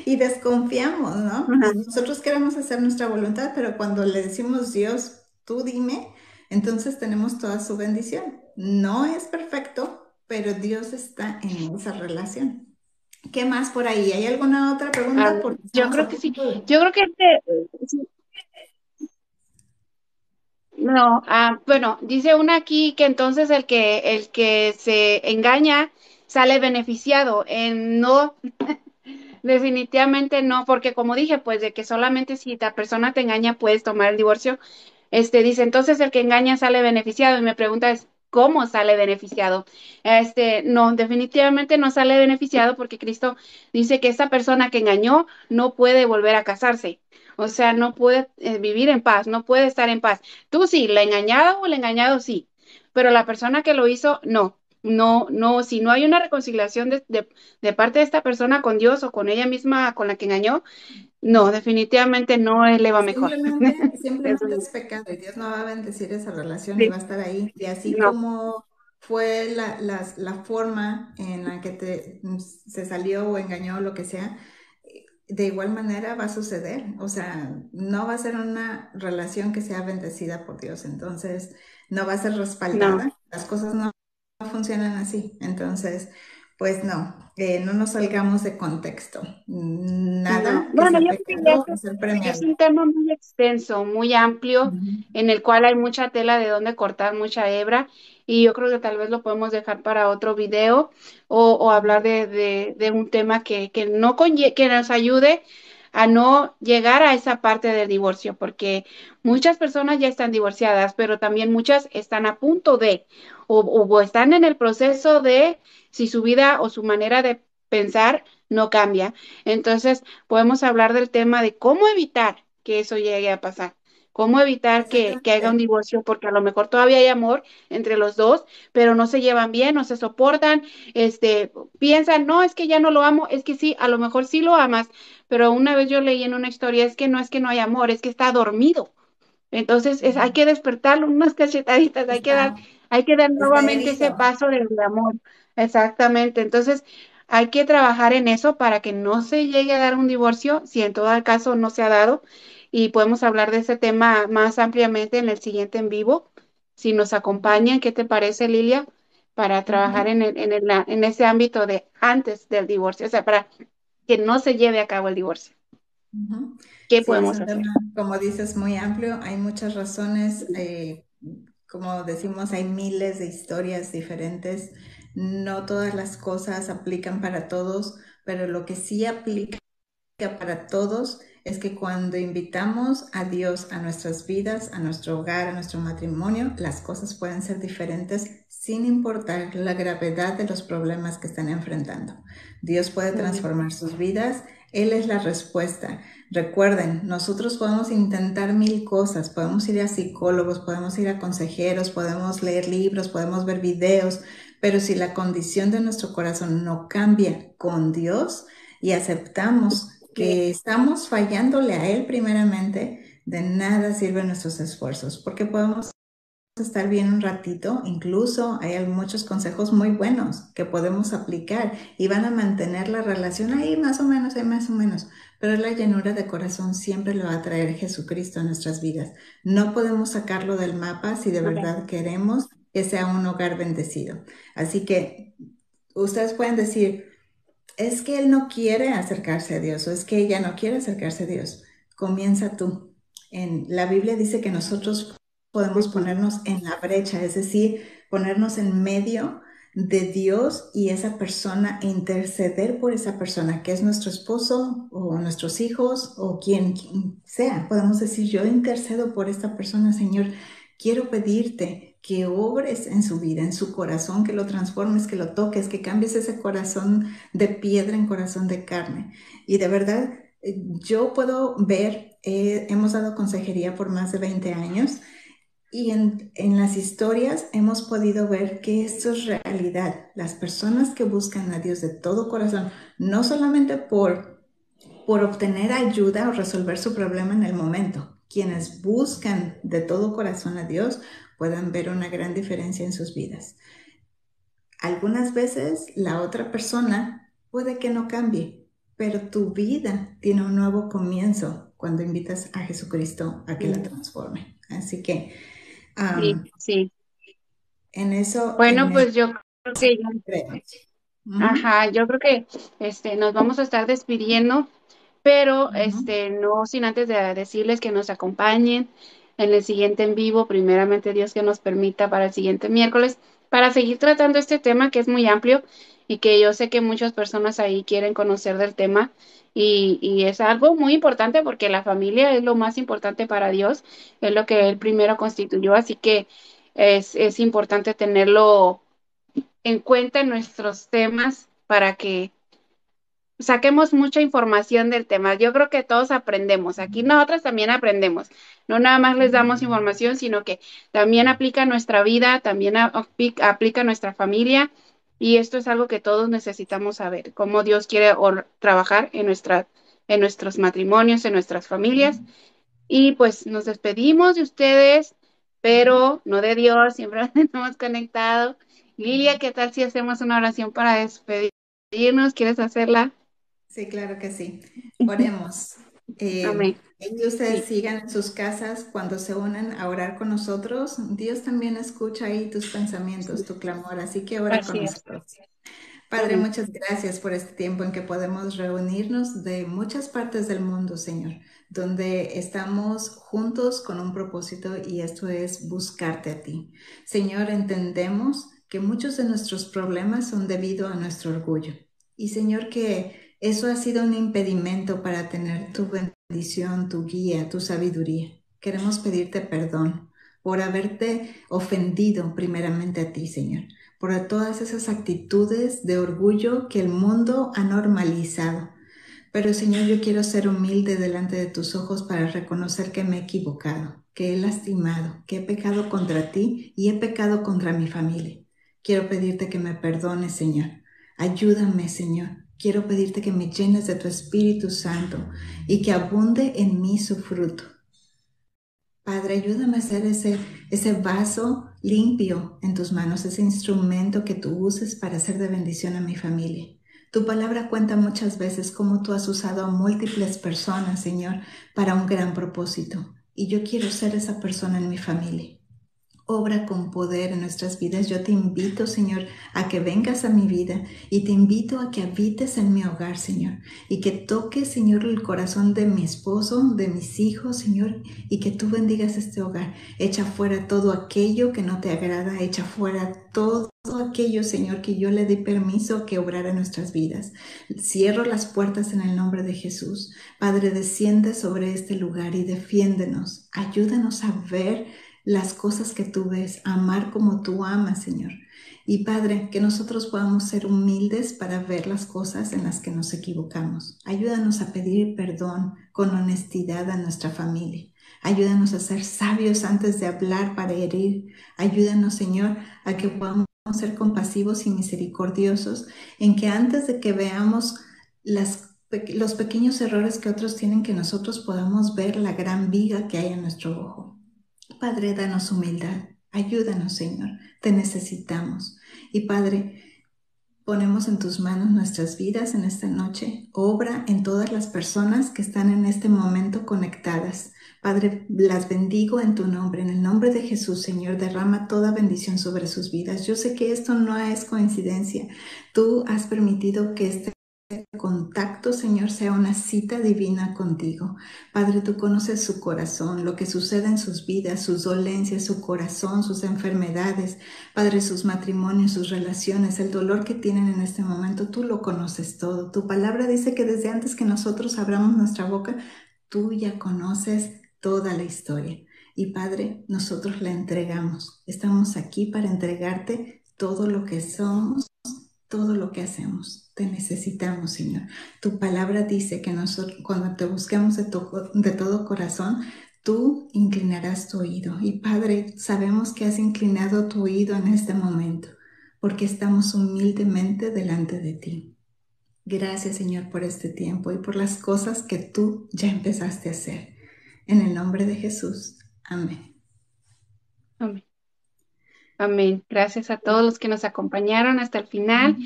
y desconfiamos, ¿no? ajá, Y nosotros queremos hacer nuestra voluntad, pero cuando le decimos, Dios, tú dime, entonces tenemos toda su bendición. No es perfecto, pero Dios está en esa relación. ¿Qué más por ahí? ¿Hay alguna otra ah, pregunta? Porque yo estamos creo a que sí. punto de... Yo creo que sí, no, bueno, dice una aquí que entonces el que se engaña sale beneficiado. No, definitivamente no, porque como dije, pues de que solamente si la persona te engaña puedes tomar el divorcio. Dice, entonces el que engaña sale beneficiado. Y me pregunta es, ¿cómo sale beneficiado? No, definitivamente no sale beneficiado porque Cristo dice que esa persona que engañó no puede volver a casarse. O sea, no puede vivir en paz, no puede estar en paz. Tú sí, la engañada o el engañado sí, pero la persona que lo hizo, no. No, no, si no hay una reconciliación de parte de esta persona con Dios o con ella misma con la que engañó, no, definitivamente no le va mejor. Eso Simplemente no. es pecado y Dios no va a bendecir esa relación y Sí, va a estar ahí. Y así no, como fue la forma en la que se salió o engañó o lo que sea, de igual manera va a suceder. O sea, no va a ser una relación que sea bendecida por Dios. Entonces, no va a ser no, respaldada. Las cosas no funcionan así. Entonces, Pues no, no nos salgamos de contexto. No, Nada que bueno, sea yo creo que ya pecado es el es premiado. un tema muy extenso, muy amplio, Ujú, en el cual hay mucha tela de donde cortar, mucha hebra, y yo creo que tal vez lo podemos dejar para otro video o hablar de un tema que no que nos ayude a no llegar a esa parte del divorcio, porque muchas personas ya están divorciadas, pero también muchas están a punto de, o están en el proceso de si su vida o su manera de pensar no cambia. Entonces, podemos hablar del tema de cómo evitar que eso llegue a pasar, cómo evitar que haya un exactamente. divorcio, porque a lo mejor todavía hay amor entre los dos, pero no se llevan bien, no se soportan, piensan, no, es que ya no lo amo, es que sí, a lo mejor sí lo amas, pero una vez yo leí en una historia, es que no hay amor, es que está dormido. Entonces, hay Ujú. que despertarlo unas cachetaditas, Está, hay que dar está nuevamente ese herido. paso del amor. Exactamente. Entonces, hay que trabajar en eso para que no se llegue a dar un divorcio, si en todo el caso no se ha dado. Y podemos hablar de ese tema más ampliamente en el siguiente en vivo. Si nos acompañan, ¿qué te parece, Lilia? Para trabajar Ujú, en ese ámbito de antes del divorcio, o sea, para que no se lleve a cabo el divorcio. ujú. ¿Qué Sí, es podemos un hacer? tema, como dices, muy amplio. Hay muchas razones. Como decimos, hay miles de historias diferentes. No todas las cosas aplican para todos, pero lo que sí aplica para todos es que cuando invitamos a Dios a nuestras vidas, a nuestro hogar, a nuestro matrimonio, las cosas pueden ser diferentes sin importar la gravedad de los problemas que están enfrentando. Dios puede Ujú. transformar sus vidas, Él es la respuesta. Recuerden, nosotros podemos intentar mil cosas, podemos ir a psicólogos, podemos ir a consejeros, podemos leer libros, podemos ver videos, pero si la condición de nuestro corazón no cambia con Dios y aceptamos Sí, que estamos fallándole a Él primeramente, de nada sirven nuestros esfuerzos, porque podemos estar bien un ratito, incluso hay muchos consejos muy buenos que podemos aplicar y van a mantener la relación ahí más o menos, pero la llenura de corazón siempre lo va a traer Jesucristo a nuestras vidas. No podemos sacarlo del mapa si de ok. verdad queremos que sea un hogar bendecido. Así que ustedes pueden decir, es que él no quiere acercarse a Dios o es que ella no quiere acercarse a Dios. Comienza tú. En la Biblia dice que nosotros podemos Ujú. ponernos en la brecha, es decir, ponernos en medio de Dios y esa persona e interceder por esa persona, que es nuestro esposo o nuestros hijos o quien sea. Podemos decir, yo intercedo por esta persona, Señor, quiero pedirte que obres en su vida, en su corazón, que lo transformes, que lo toques, que cambies ese corazón de piedra en corazón de carne. Y de verdad, yo puedo ver, hemos dado consejería por más de 20 años y en las historias hemos podido ver que esto es realidad. Las personas que buscan a Dios de todo corazón, no solamente por obtener ayuda o resolver su problema en el momento, quienes buscan de todo corazón a Dios pueden ver una gran diferencia en sus vidas. Algunas veces la otra persona puede que no cambie, pero tu vida tiene un nuevo comienzo cuando invitas a Jesucristo a que la Mm. transforme. Así que Sí, sí. en eso, Bueno, en eso pues yo creo que ya, creo. Ujú, ajá, yo creo que nos vamos a estar despidiendo, pero ujú. no sin antes de decirles que nos acompañen en el siguiente en vivo, primeramente Dios que nos permita para el siguiente miércoles, para seguir tratando este tema que es muy amplio y que yo sé que muchas personas ahí quieren conocer del tema y es algo muy importante porque la familia es lo más importante para Dios, es lo que Él primero constituyó, así que es importante tenerlo en cuenta en nuestros temas para que saquemos mucha información del tema. Yo creo que todos aprendemos. Aquí nosotros también aprendemos. No nada más les damos información, sino que también aplica a nuestra vida, también aplica a nuestra familia. Y esto es algo que todos necesitamos saber, cómo Dios quiere trabajar en nuestros matrimonios, en nuestras familias. Y pues nos despedimos de ustedes, pero no de Dios, siempre nos tenemos conectado. Lilia, ¿qué tal si hacemos una oración para despedirnos? ¿Quieres hacerla? Sí, claro que sí. Oremos. Amén. Y ustedes Sí, sigan en sus casas cuando se unen a orar con nosotros. Dios también escucha ahí tus pensamientos, sí, tu clamor, así que ora con así es. nosotros. Padre, Amén. muchas gracias por este tiempo en que podemos reunirnos de muchas partes del mundo, Señor, donde estamos juntos con un propósito y esto es buscarte a ti. Señor, entendemos que muchos de nuestros problemas son debido a nuestro orgullo. Y Señor, que eso ha sido un impedimento para tener tu bendición, tu guía, tu sabiduría. Queremos pedirte perdón por haberte ofendido primeramente a ti, Señor, por todas esas actitudes de orgullo que el mundo ha normalizado. Pero Señor, yo quiero ser humilde delante de tus ojos para reconocer que me he equivocado, que he lastimado, que he pecado contra ti y he pecado contra mi familia. Quiero pedirte que me perdones, Señor. Ayúdame, Señor. Quiero pedirte que me llenes de tu Espíritu Santo y que abunde en mí su fruto. Padre, ayúdame a ser ese vaso limpio en tus manos, ese instrumento que tú uses para ser de bendición a mi familia. Tu palabra cuenta muchas veces cómo tú has usado a múltiples personas, Señor, para un gran propósito. Y yo quiero ser esa persona en mi familia. Obra con poder en nuestras vidas. Yo te invito, Señor, a que vengas a mi vida y te invito a que habites en mi hogar, Señor, y que toques, Señor, el corazón de mi esposo, de mis hijos, Señor, y que tú bendigas este hogar. Echa fuera todo aquello que no te agrada, echa fuera todo aquello, Señor, que yo le di permiso que obrara en nuestras vidas. Cierro las puertas en el nombre de Jesús. Padre, desciende sobre este lugar y defiéndenos. Ayúdanos a ver las cosas que tú ves, amar como tú amas, Señor. Y Padre, que nosotros podamos ser humildes para ver las cosas en las que nos equivocamos. Ayúdanos a pedir perdón con honestidad a nuestra familia. Ayúdanos a ser sabios antes de hablar para herir. Ayúdanos, Señor, a que podamos ser compasivos y misericordiosos, en que antes de que veamos los pequeños errores que otros tienen, que nosotros podamos ver la gran viga que hay en nuestro ojo. Padre, danos humildad. Ayúdanos, Señor. Te necesitamos. Y Padre, ponemos en tus manos nuestras vidas en esta noche. Obra en todas las personas que están en este momento conectadas. Padre, las bendigo en tu nombre, en el nombre de Jesús, Señor. Derrama toda bendición sobre sus vidas. Yo sé que esto no es coincidencia. Tú has permitido que este contacto, Señor, sea una cita divina contigo. Padre, tú conoces su corazón, lo que sucede en sus vidas, sus dolencias, su corazón, sus enfermedades, Padre, sus matrimonios, sus relaciones, el dolor que tienen en este momento, tú lo conoces todo. Tu palabra dice que desde antes que nosotros abramos nuestra boca, tú ya conoces toda la historia. Y Padre, nosotros la entregamos. Estamos aquí para entregarte todo lo que somos, todo lo que hacemos. Te necesitamos, Señor. Tu palabra dice que nosotros, cuando te busquemos de todo corazón, tú inclinarás tu oído. Y Padre, sabemos que has inclinado tu oído en este momento, porque estamos humildemente delante de ti. Gracias, Señor, por este tiempo y por las cosas que tú ya empezaste a hacer. En el nombre de Jesús. Amén. Amén. Amén. Gracias a todos los que nos acompañaron hasta el final.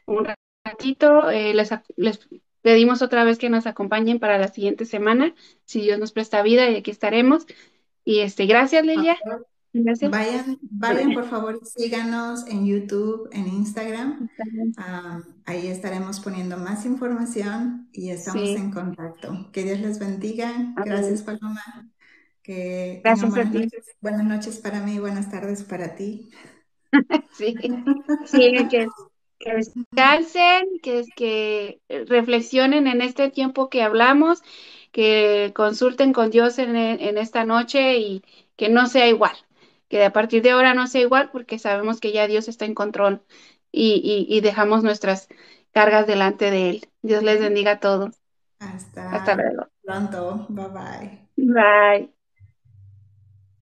Un ratito, les pedimos otra vez que nos acompañen para la siguiente semana, si Dios nos presta vida, y aquí estaremos. Y gracias, Lilia. Gracias. Vayan, por favor, síganos en YouTube, en Instagram. Está bien. Ahí estaremos poniendo más información y estamos Sí, en contacto. Que Dios les bendiga. Gracias, amén. Paloma. Que tengan Gracias a ti. buenas noches para mí, buenas tardes para ti. Sí, sí, que descansen, que reflexionen en este tiempo que hablamos, que consulten con Dios en esta noche y que no sea igual, que a partir de ahora no sea igual porque sabemos que ya Dios está en control y dejamos nuestras cargas delante de Él. Dios les bendiga a todos. Hasta Hasta luego. pronto. Bye bye. Bye.